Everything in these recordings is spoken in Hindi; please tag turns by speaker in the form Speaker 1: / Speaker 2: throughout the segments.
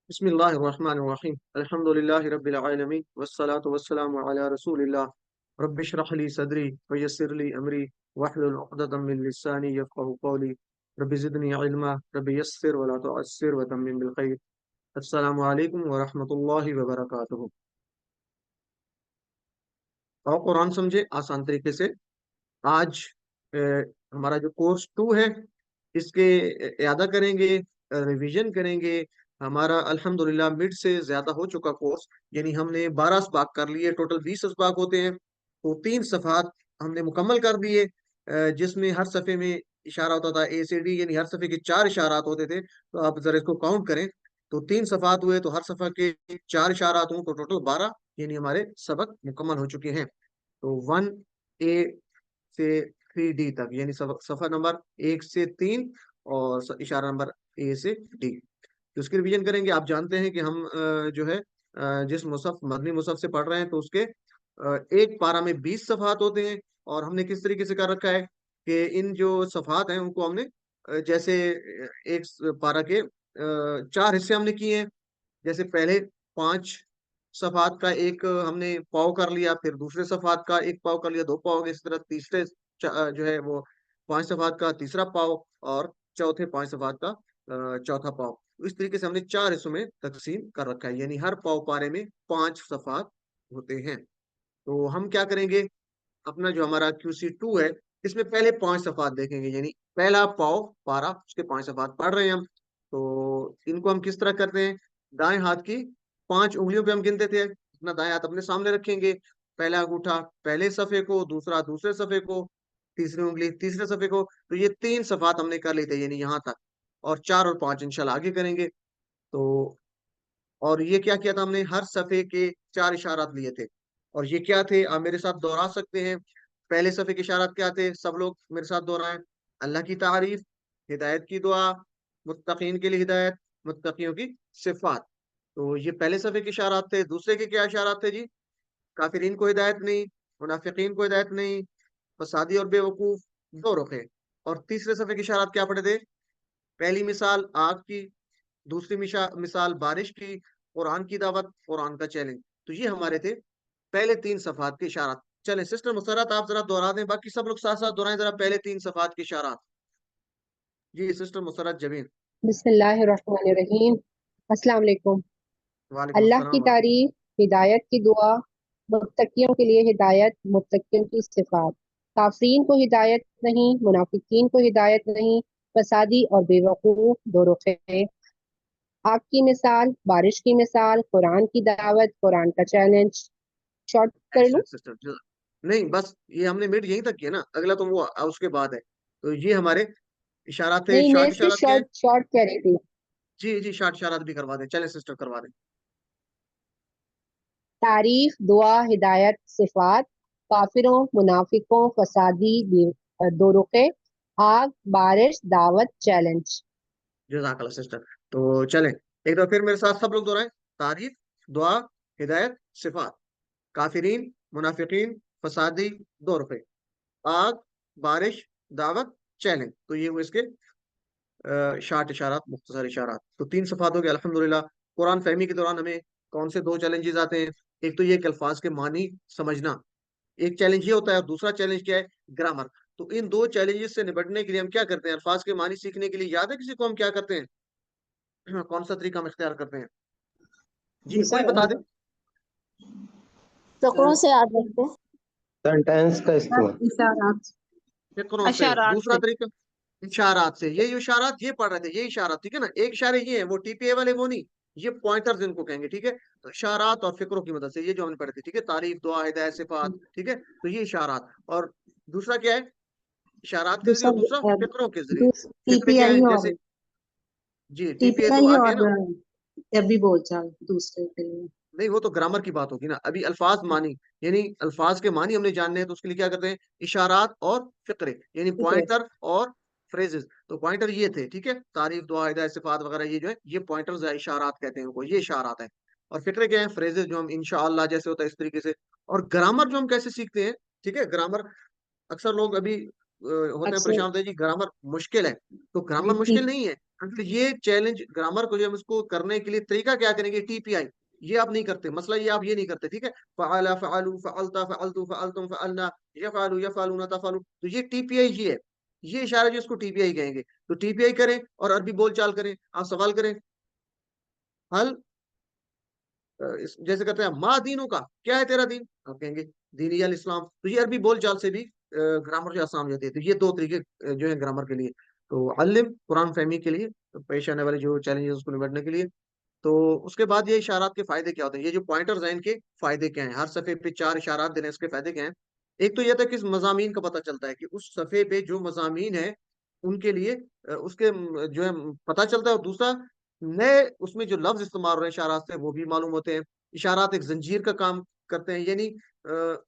Speaker 1: बिस्मिल्लाहिर्रहमानिर्रहीम अल्हम्दुलिल्लाहि रब्बिल आलमीन वस्सलातु वस्सलामु अला रसूलिल्लाह रब्बि इश्रह ली सदरी व यस्सिर ली अमरी वहलुल उक़दतम मिन लिसानी यफ़क़हू क़ौली रब्बि ज़िदनी इल्मा रब्बि यस्सिर व ला तुअस्सिर व तम्मिम बिल खैर। अस्सलामु अलैकुम व रहमतुल्लाहि व बरकातुहू। और कुरान समझे आसान तरीके से। आज अ, हमारा जो कोर्स 2 है इसके इयादा करेंगे, रिवीजन करेंगे। हमारा अल्हम्दुलिल्लाह मिड से ज्यादा हो चुका कोर्स, यानी हमने 12 असबाक कर लिए। टोटल 20 असबाक होते हैं, तो 3 सफ़ात हमने मुकम्मल कर दिए, जिसमें हर सफ़े में इशारा होता था ए से डी, यानी हर सफ़े के 4 इशारात होते थे। तो आप जरा इसको काउंट करें, तो 3 सफ़ात हुए तो हर सफ़ा के 4 इशारात हुए, तो टोटल 12, यानी हमारे सबक मुकम्मल हो चुके हैं। तो 1A से 3D तक, यानी सफर नंबर 1 से 3, और इशारा नंबर ए से डी। तो उसकी रिवीजन करेंगे। आप जानते हैं कि हम जो है जिस मुसहफ मदनी मुसहफ से पढ़ रहे हैं, तो उसके एक पारा में 20 सफ़ात होते हैं। और हमने किस तरीके से कर रखा है कि इन जो सफ़ात हैं उनको हमने जैसे एक पारा के 4 हिस्से हमने किए हैं। जैसे पहले 5 सफ़ात का एक हमने पाव कर लिया, फिर दूसरे सफ़ात का एक पाव कर लिया, 2 पाव हो गए। इस तरह तीसरे जो है वो 5 सफ़ात का तीसरा पाव, और चौथे 5 सफ़ात का चौथा पाव। तो इस तरीके से हमने 4 हिस्सों में तकसीम कर रखा है, यानी हर पाव पारे में 5 सफ़ात होते हैं। तो हम क्या करेंगे, अपना जो हमारा QC2 है, इसमें पहले 5 सफ़ात देखेंगे, यानी पहला पाव पारा उसके 5 सफ़ात पढ़ रहे हैं हम। तो इनको हम किस तरह करते हैं, दाएं हाथ की 5 उंगलियों पे हम गिनते थे। अपना दाएं हाथ अपने सामने रखेंगे, पहला अंगूठा पहले सफ़े को, दूसरा दूसरे सफ़े को, तीसरी उंगली तीसरे सफ़े को। तो ये 3 सफ़ात हमने कर ली थे, यानी यहाँ तक। और 4 और 5 इंशाल्लाह आगे करेंगे। तो और ये क्या किया था हमने, हर सफ़े के 4 इशारात लिए थे। और ये क्या थे, आप मेरे साथ दोहरा सकते हैं। पहले सफ़े के इशारात क्या थे, सब लोग मेरे साथ दोहराएं। अल्लाह की तारीफ, हिदायत की दुआ, मुत्तकीन के लिए हिदायत, मुत्तकियों की सिफात। तो ये पहले सफ़े के इशारात थे। दूसरे के क्या इशारात थे जी, काफिरीन को हिदायत नहीं, मुनाफिकीन को हिदायत नहीं, फसादी और बेवकूफ, दो रुखे। और तीसरे सफ़े के इशारात क्या पढ़े थे, पहली मिसाल आग की, दूसरी मिसाल बारिश की, कुरान की दावत, कुरान का चैलेंज। तो ये हमारे थे पहले 3 सफ़ात के इशारात। चलें सिस्टर मुसर्रत, आप जरा दोहरा दें, बाकी सब लोग साथ साथ दोहराएं जरा पहले 3 सफ़ात के इशारात। जी सिस्टर मुसर्रत जमीन।
Speaker 2: बिस्मिल्लाहिर्रहमानिर्रहीम। अस्सलाम वालेकुम।
Speaker 1: वालेकुम
Speaker 2: अल्लाह की
Speaker 1: अस्सलाम व रहमतुल्लाह।
Speaker 2: तारीफ, हिदायत की दुआ, मुत्तकियों के लिए हिदायत, मुत्तकियों की सिफात। काफरीन को हिदायत नहीं, मुनाफिकीन को हिदायत नहीं, फसादी और बेवकूफ दो रुखे। आग की मिसाल, बारिश की मिसाल, कुरान की दावत, कुरान का चैलेंज। शॉर्ट कर लूं?
Speaker 1: Excellent sister. नहीं बस ये हमने मिड यहीं तक किया ना, अगला तो वो उसके बाद है। तो ये हमारे इशारात थे।
Speaker 2: नहीं, मैं
Speaker 1: शॉर्ट
Speaker 2: इससे
Speaker 1: इशारात क्या है?
Speaker 2: शॉर्ट शॉर्ट कह रही थी।
Speaker 1: जी जी, शॉर्ट इशारात भी करवा दें, चलें सिस्टर करवा दें।
Speaker 2: तारीफ, दुआ, हिदायत, सिफात। काफिरों, मुनाफिकों, फसादी, दो रुखे। आग, बारिश, दावत, चैलेंज।
Speaker 1: जज़ाकल्लाह सिस्टर। तो चलें एक बार फिर मेरे साथ सब लोग दोहराएं। तारीफ, दुआ, हिदायत, सिफात। काफिरीन, मुनाफिकीन, फसादी, दो रुपए। आग, बारिश, दावत, चैलेंज। तो ये हुए इसके शार्ट इशारात, मुख्तसर इशारात। तो 3 सफ़ात हो गए अल्हम्दुलिल्लाह। कुरान फहमी के दौरान हमें कौन से 2 चैलेंजेस आते हैं, एक तो ये कि अल्फाज के मानी समझना, एक चैलेंज ये होता है, और दूसरा चैलेंज क्या है, ग्रामर। तो इन 2 चैलेंजेस से निपटने के लिए हम क्या करते हैं, अल्फाज के मानी सीखने के लिए याद है किसी को हम क्या करते हैं, कौन सा तरीका हम इख्तियार करते हैं? जी कोई बता दे।
Speaker 3: टुकड़ों से याद रखते हैं।
Speaker 4: सेंटेंस का इस्तेमाल।
Speaker 3: इशारात।
Speaker 1: फिक्रों से।
Speaker 3: अशारात
Speaker 1: दूसरा
Speaker 3: से।
Speaker 1: तरीका इशारात से। ये इशारात ये पढ़ रहे थे, ये इशारात, ठीक है ना। एक इशारे ये है, वो TPA वाले वो नहीं, ये पॉइंटर्स इनको कहेंगे, ठीक है। तो इशारात और फिक्रों की मदद से, ये जो हमने पढ़े थे, ठीक है, तारीफ, दुआ, हिदायत, सिफात, ठीक है। तो ये इशारात। और दूसरा क्या है, इशारात के जरिए,
Speaker 3: दूसरा
Speaker 1: और दूसरा फिक्रों के जरिए। फिक्रे क्या
Speaker 3: टीपीआई
Speaker 1: है,
Speaker 3: और
Speaker 1: जैसे जी TPA तो
Speaker 3: टीपीआई
Speaker 1: आगे है
Speaker 3: और
Speaker 1: ना।
Speaker 3: अरबी बोलचाल दूसरे के लिए।
Speaker 1: नहीं वो तो ग्रामर की बात होगी ना, अभी अल्फाज मानी, यानी अल्फाज के मानी हमने जानने हैं, तो उसके लिए क्या करते हैं, इशारात और फिक्रे, यानी
Speaker 3: फिक्रे।
Speaker 1: पॉइंटर और फ्रेजेस। तो पॉइंटर ये थे, ठीक है, तारीफ, दुआ, हिदायत, सिफात वगैरह, ये जो है ये पॉइंटर्स है, इशारात कहते हैं उनको, ये इशारात है। और फिक्रे क्या है, फ्रेजेस, जो हम इंशाअल्लाह जैसे होता है इस तरीके से। और ग्रामर जो हम कैसे सीखते हैं, ठीक है, ग्रामर अक्सर लोग अभी होते हैं
Speaker 3: अक्सर
Speaker 1: परेशान होते हैं जी, ग्रामर मुश्किल है। तो
Speaker 3: ये
Speaker 1: ग्रामर मुश्किल नहीं है, ये चैलेंज ग्रामर को जो हम इसको करने के लिए तरीका क्या करेंगे, टीपीआई। ये आप नहीं करते, मसला ये आप ये नहीं करते, ठीक है। फ़अला फ़अलू फ़अलता फ़अलतु फ़अलतुम फ़अलना यफ़अलु यफ़अलूना तफ़अलू, तो ये टीपीआई ये है। ये इशारा जो इसको टीपीआई कहेंगे। तो टीपीआई करें और अरबी बोलचाल करें। आप सवाल करें, हल जैसे कहते हैं मा दीनों का, क्या है तेरा दीन, आप कहेंगे दीनी अल इस्लाम। तो ये अरबी बोलचाल से भी ग्रामर जो आसान हो जाती है। तो ये दो तरीके जो है ग्रामर के लिए। तो अल्लिम कुरान फहमी के लिए, तो पेश आने वाले जो चैलेंजेस उसको निपटने के लिए। तो उसके बाद ये इशारात के फायदे क्या होते हैं, ये जो पॉइंटर्स हैं इनके फायदे क्या हैं, हर सफे पे 4 इशारात देने इसके फायदे क्या हैं। एक तो ये था कि इस मज़ामीन का पता चलता है कि उस सफे पे जो मज़ामीन है उनके लिए उसके जो है पता चलता है। और दूसरा, नए उसमें जो लफ्ज इस्तेमाल हो रहे हैं इशारात से वो भी मालूम होते हैं। इशारात एक जंजीर का काम करते हैं, यानी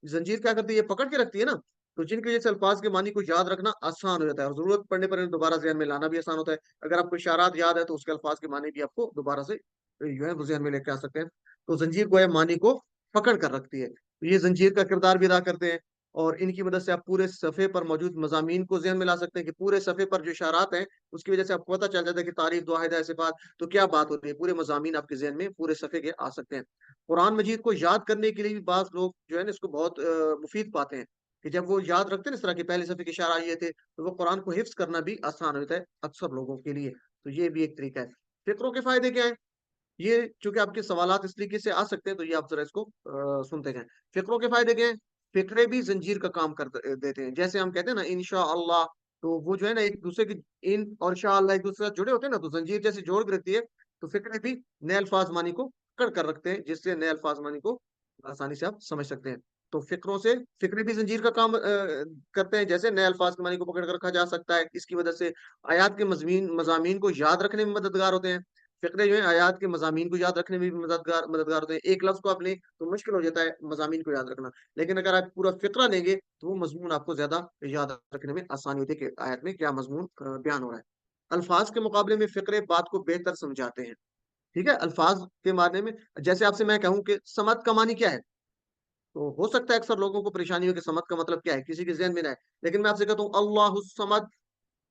Speaker 1: जंजीर क्या करती है, ये पकड़ के रखती है ना। तो जिनकी वजह से अल्फाज के मानी को याद रखना आसान हो जाता है और जरूरत पड़ने पर इन्हें दोबारा ज़हन में लाना भी आसान होता है। अगर आपको इशारात याद है तो उसके अल्फाज के मानी भी आपको दोबारा से जो है वो ज़हन में लेके आ सकते हैं। तो जंजीर को है मानी को पकड़ कर रखती है, तो ये जंजीर का किरदार भी अदा करते हैं। और इनकी मदद से आप पूरे सफ़े पर मौजूद मज़ामीन को ज़हन में ला सकते हैं कि पूरे सफ़े पर जो इशारात हैं उसकी वजह से आपको पता चल जाता है कि तारीफ, दुआहिदा, सिफ़ात, तो क्या बात होती है। पूरे मज़ामीन आपके ज़हन में पूरे सफ़े के आ सकते हैं। कुरान मजीद को याद करने के लिए भी बाज़ लोग जो है ना इसको बहुत मुफीद पाते हैं कि जब वो याद रखते हैं ना इस तरह के पहले सफ़े के इशारा ये थे, तो वो कुरान को हिफ्ज़ करना भी आसान हो जाता है अक्सर लोगों के लिए। तो ये भी एक तरीका है। फ़िक्रों के फ़ायदे क्या हैं? ये चूंकि आपके सवालात इस तरीके से आ सकते हैं तो ये आप जरा इसको सुनते जाएं। फिक्रों के फायदे क्या हैं? फिक्रे भी जंजीर का काम कर देते हैं। जैसे हम कहते हैं ना इंशा अल्लाह, तो वो जो है ना एक दूसरे के इन और शाह अल्लाह एक दूसरे से जुड़े होते हैं ना, तो जंजीर जैसे जोड़ के रखती है। तो फिक्रे भी नए अल्फाज मानी को पकड़ कर रखते हैं, जिससे नए अल्फाज मानी को आसानी से आप समझ सकते हैं। तो फिक्रों से फिक्रे भी जंजीर का काम करते हैं, जैसे नए अल्फाज की मानी को पकड़ कर रखा जा सकता है। इसकी वजह से आयात के मजमीन मजामीन को याद रखने में मददगार होते हैं। फ़िक्रे जो है आयात के मज़ामीन को याद रखने में भी मददगार मददगार होते हैं। एक लफ्ज़ को आप लें तो मुश्किल हो जाता है मज़ामीन को याद रखना। लेकिन अगर आप पूरा फ़िक्रा लेंगे तो वो मज़मून आपको ज़्यादा याद रखने में आसानी होती है कि आयत में क्या मज़मून बयान हो रहा है। अल्फ़ाज़ के मुकाबले में फ़िक्रे बात को बेहतर समझाते हैं। ठीक है? अल्फ़ाज़ के मायने में जैसे आपसे मैं कहूँ कि समद का मानी क्या है? तो हो सकता है अक्सर लोगों को परेशानी हो कि समद का मतलब क्या है? किसी के ज़हन में ना आए। लेकिन मैं आपसे कहता हूँ अल्लाहुस समद,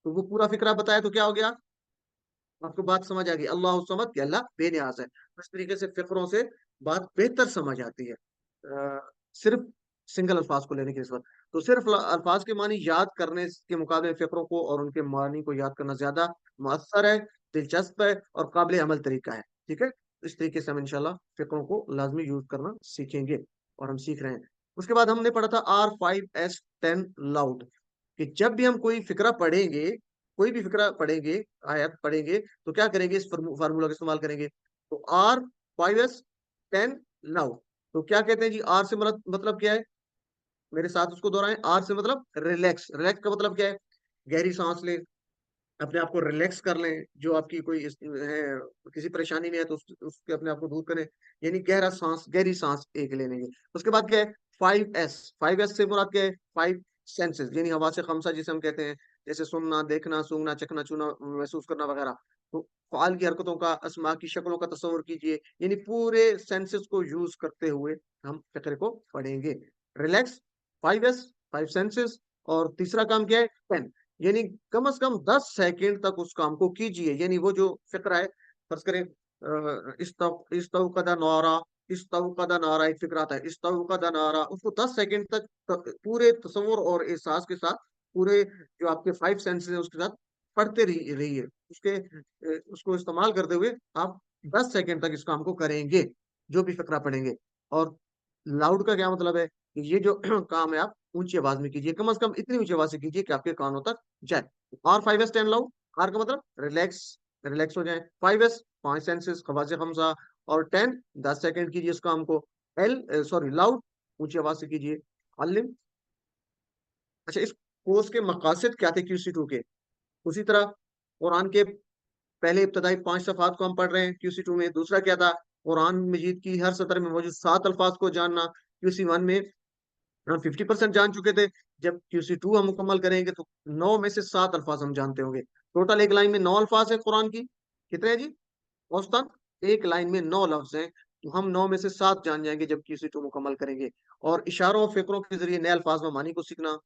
Speaker 1: तो वो पूरा फ़िक्रा बताया तो क्या हो गया? आपको बात समझ आ गई, अल्लाह समद कि अल्लाह बेनियाज है। इस तरीके से फिक्रों से बात बेहतर समझ आती है सिर्फ सिंगल अल्फाज को लेने की नस्बत। तो सिर्फ अल्फाज के मानी याद करने के मुकाबले फिक्रों को और उनके मानी को याद करना ज्यादा मुअस्सर है, दिलचस्प है और काबिल अमल तरीका है। ठीक है, इस तरीके से हम इंशाल्लाह फिक्रों को लाजमी यूज करना सीखेंगे और हम सीख रहे हैं। उसके बाद हमने पढ़ा था R5S10 लाउड, कि जब भी हम कोई फिक्रा पढ़ेंगे, कोई भी फिक्रा पढ़ेंगे, आयत पढ़ेंगे, तो क्या करेंगे, इस फार्मूला का इस्तेमाल करेंगे। तो R5S10 लाउड, तो क्या कहते हैं जी, आर से मतलब क्या है, मेरे साथ उसको दोहराएं। आर से मतलब रिलैक्स। रिलैक्स का मतलब क्या है, गहरी सांस लें, अपने आप को रिलैक्स कर लें। जो आपकी कोई है, किसी परेशानी में है तो उसके अपने आप को दूर करें, यानी गहरा सांस, गहरी सांस एक ले लेंगे। उसके बाद क्या है, 5S। 5S से मुराद क्या है, 5 सेंसेस, यानी हवा से खमसा जिसे हम कहते हैं, जैसे सुनना, देखना, सूंघना, चखना, छूना, महसूस करना वगैरह। तो फ़ाल की हरकतों का, अस्मा की शक्लों का तस्वुर कीजिए, यानी पूरे सेंसेस को यूज करते हुए हम फिक्र को पढ़ेंगे। Relax, 5S, 5 senses. और तीसरा काम क्या है, 10, यानी कम से कम 10 सेकंड तक उस काम को कीजिए। यानी वो जो फिक्रा है, फर्ज करें इस्तौकदा नारा, इस्तौकदा नारा एक फिक्रा आता है, इस्तौकदा नारा, उसको 10 सेकंड तक पूरे तसव्वुर और एहसास के साथ, पूरे जो आपके 5 सेंसेस हैं उसके साथ पढ़ते रहिए। उसको इस्तेमाल करते हुए आप 10 सेकंड तक इस काम को करेंगे, जो भी फिक्रा पढ़ेंगे। और लाउड का क्या मतलब है, कि ये जो काम है आप ऊंची आवाज में कीजिए, कम से कम इतनी ऊंची आवाज से कीजिए कि आपके कानों तक जाए। R5S10 लाउड, आर का मतलब रिलैक्स, रिलैक्स हो जाए। 5S 5 senses, Khawase खमसा। और 10 10 सेकंड कीजिए इस काम को। सॉरी लाउड, ऊंची आवाज से कीजिए। अल्लिम। अच्छा, इस कोर्स के मकासद क्या थे QC2 के, उसी तरह कुरान के पहले इब्तदाई 5 सफ़ात को हम पढ़ रहे हैं QC2 में। दूसरा क्या था, कुरान मजीद की हर सतर में मौजूद 7 अल्फाज को जानना। QC1 में हम 50% जान चुके थे। जब QC2 हम मुकम्मल करेंगे तो 9 में से 7 अल्फाज हम जानते होंगे। टोटल एक लाइन में 9 अल्फाज है कुरान की, कितने हैं जी, औसतन एक लाइन में 9 लफ्ज हैं। तो हम 9 में से 7 जान जाएंगे जब QC2 मुकम्मल करेंगे। और इशारों और फिक्रों के जरिए नए अल्फाज में मानी को सीखना,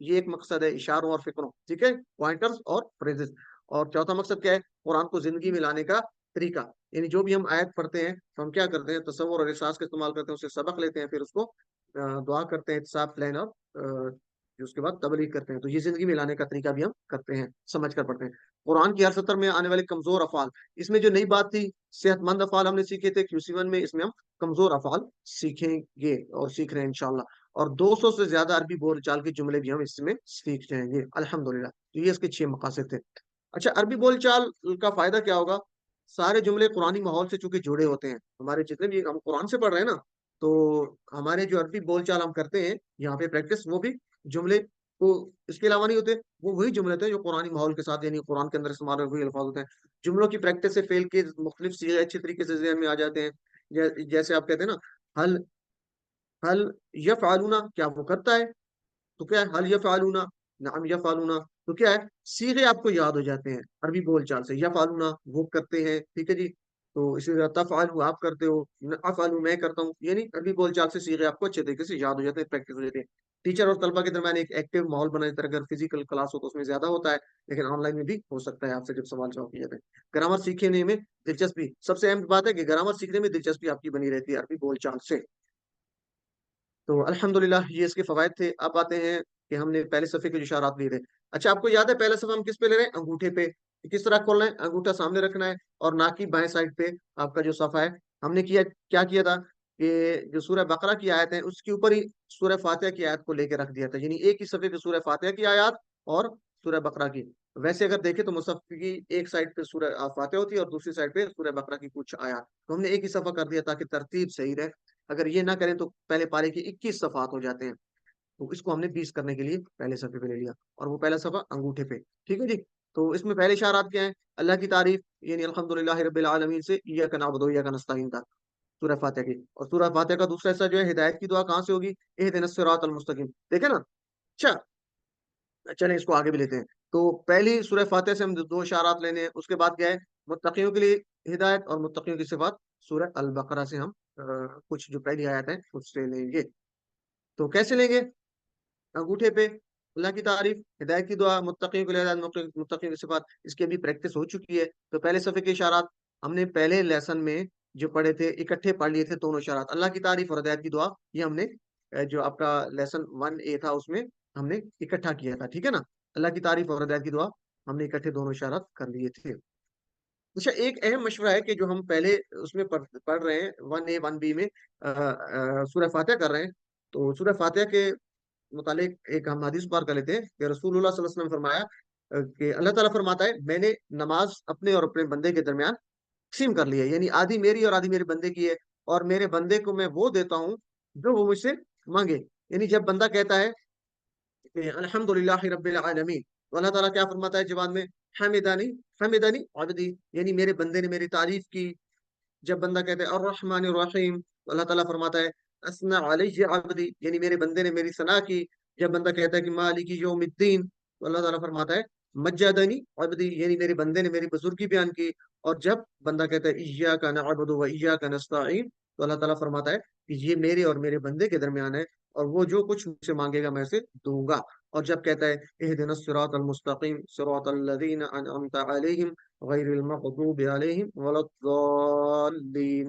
Speaker 1: ये एक मकसद है, इशारों और फिक्रों, ठीक है, पॉइंटर्स और फ्रेजेस। और चौथा मकसद क्या है, कुरान को जिंदगी में लाने का तरीका। यानी जो भी हम आयत पढ़ते हैं तो हम क्या करते हैं, तसव्वुर और एहसास का इस्तेमाल करते हैं, उससे सबक लेते हैं, फिर उसको दुआ करते हैं, इत्साफ प्लान, और उसके बाद तबलीग करते हैं। तो ये जिंदगी में लाने का तरीका भी हम करते हैं, समझ कर पढ़ते हैं। कुरान की हर सतर में आने वाले कमजोर अफाल, इसमें जो नई बात थी, सेहतमंद अफाल हमने सीखे थे QC1 में, इसमें हम कमजोर अफाल सीखेंगे और सीख रहे हैं इंशाल्लाह। और 200 से ज्यादा अरबी बोलचाल के जुमले भी हम इसमें सीख जाएंगे अल्हम्दुलिल्लाह। तो ये इसके 6 मकासद थे। अच्छा, अरबी बोलचाल का फायदा क्या होगा? सारे जुमले कुरानी माहौल से चूंकि जुड़े होते हैं, हमारे जितने भी हम कुरान से पढ़ रहे हैं ना, तो हमारे जो अरबी बोलचाल हम करते हैं यहाँ पे प्रैक्टिस, वो भी जुमले को इसके अलावा नहीं होते, वो वही जुमले होते हैं जो कुरानी माहौल के साथ, यानी कुरान के अंदर इस्तेमाल हुए अल्फाज होते हैं। जुमलों की प्रैक्टिस से फेल के मुख्तलिफ सीगे अच्छे तरीके से ज़हन में आ जाते हैं। जैसे आप कहते हैं ना, हल हल यफ़अलूना, क्या वो करता है? तो क्या है, हल यफ़अलूना, नअम यफ़अलूना, तो क्या है, सीगे आपको याद हो जाते हैं अरबी बोलचाल से। यफ़अलूना वो करते हैं, ठीक है जी। तो इसी तरह तफ़अलू आप करते हो, अफ़अलू मैं करता हूँ, यानी अरबी बोलचाल से सीगे आपको अच्छे तरीके से याद हो जाते हैं, प्रैक्टिस हो जाती है। टीचर और तलबा के दरमियान एक एक्टिव माहौल बना रहता है। अगर फिजिकल क्लास हो तो उसमें ज्यादा होता है, लेकिन ऑनलाइन में भी हो सकता है, आपसे जब सवाल जवाब किए जाते हैं। ग्रामर सीखने में दिलचस्पी, सबसे अहम बात है कि ग्रामर सीखने में दिलचस्पी आपकी बनी रहती है अरबी बोलचाल से। तो अल्हम्दुलिल्लाह ये इसके फवायद थे। अब आते हैं कि हमने पहले सफ़े के जो इशारात लिए थे। अच्छा, आपको याद है पहला सफ़ा हम किस पे ले रहे हैं? अंगूठे पे। किस तरह खोलना है? अंगूठा सामने रखना है और नाक की बाएं साइड पे आपका जो सफ़ा है। हमने किया क्या किया था कि जो सूरह बकरा की आयत है उसके ऊपर ही सूरह फातिहा की आयत को लेके रख दिया था, यानी एक ही सफ़े पे सूरह फातिहा की आयत और सूरह बकरा की। वैसे अगर देखें तो मुसहफ की एक साइड पे सूरह फातिहा होती है और दूसरी साइड पे सूरह बकरा की कुछ आयत, तो हमने एक ही सफ़ा कर दिया ताकि तरतीब सही रहे। अगर ये ना करें तो पहले पारे के 21 सफ़ात हो जाते हैं। तो इसको हमने 20 करने के लिए पहले सफ़े पे ले लिया, और वो पहला सफ़ा अंगूठे पे। ठीक है जी। तो इसमें पहले इशारात क्या है? अल्लाह की तारीफ, यानी अल्हम्दुलिल्लाह रब्बिल आलमीन से इय्याका नअबुदु व इय्याका नस्तईन तक सूरह फातिहा की। और सूरह फातिहा का दूसरा हिस्सा जो है, हिदायत की दुआ कहाँ से होगी? इहदिनस सिरातल मुस्तकीम। देखे ना। अच्छा, चलें इसको आगे भी लेते हैं। तो पहली सूरह फातिहा से हम दो इशारात लेने हैं। उसके बाद क्या है? मुत्तकियों के लिए हिदायत और मुत्तकियों की सिफात सूरह अल बकरा से हम कुछ जो पहली आयत है उससे लेंगे। तो कैसे लेंगे? अंगूठे पे अल्लाह की तारीफ, हिदायत की दुआ, मुत्तकियों के लिए हिदायत, मुत्तकियों की सिफात, इसकी अभी प्रैक्टिस हो चुकी है। तो पहले सफ़े के इशारात हमने पहले लेसन में जो पढ़े थे, इकट्ठे पढ़ लिए थे दोनों इशारात, अल्लाह की तारीफ और हिदायत की दुआ। ये हमने जो आपका लेसन 1A था उसमें हमने इकट्ठा किया था, ठीक है ना। अल्लाह की तारीफ और हिदायत की दुआ हमने इकट्ठे दोनों इशारात कर लिए थे। अच्छा, एक अहम मशवरा है कि जो हम पहले उसमें पढ़ रहे हैं 1A 1B में सूरह फातिहा कर रहे हैं। तो सूरह फातिहा के मुतालिक एक हम हदीस पार कर लेते हैं कि रसूलुल्लाह सल्लल्लाहु अलैहि वसल्लम ने फरमाया कि अल्लाह ताला फरमाता है, मैंने नमाज अपने और अपने बंदे के दरमियान तकसीम कर ली है, यानी आधी मेरी और आधी मेरे बंदे की है, और मेरे बंदे को मैं वो देता हूँ जो वो मुझसे मांगे। यानी जब बंदा कहता है कि अल्हम्दुलिल्लाह रब्बिल आलमीन, तो अल्लाह ताला क्या फरमाता है जवाब में? हमिदानी हमिदानी अब्दी, यानी मेरे बंदे ने मेरी तारीफ की। जब बंदा कहता है अर्रहमान रहीम, तो अल्लाह ताला फरमाता है असना अलैहि अब्दी, यानी मेरे बंदे ने मेरी सना की। जब बंदा कहता है कि मालिकी यौमिद्दीन, तो अल्लाह ताला फरमाता है मज्जदनी अब्दी, यानी मेरे बंदे ने मेरी बुजुर्गी बयान की। और जब बंदा कहता है इय्याका नअबुदु व इय्याका नस्तईन, तो अल्लाह ताला फरमाता है कि ये मेरे और मेरे बंदे के दरमियान है, और वो जो कुछ मुझसे मांगेगा मैं उसे दूंगा। और जब कहता है इहदिनस सिरातल मुस्तकीम सिरातल लज़ीना अनअमता अलैहिम गैरिल मग़दूबि अलैहिम वलद्दाल्लीन,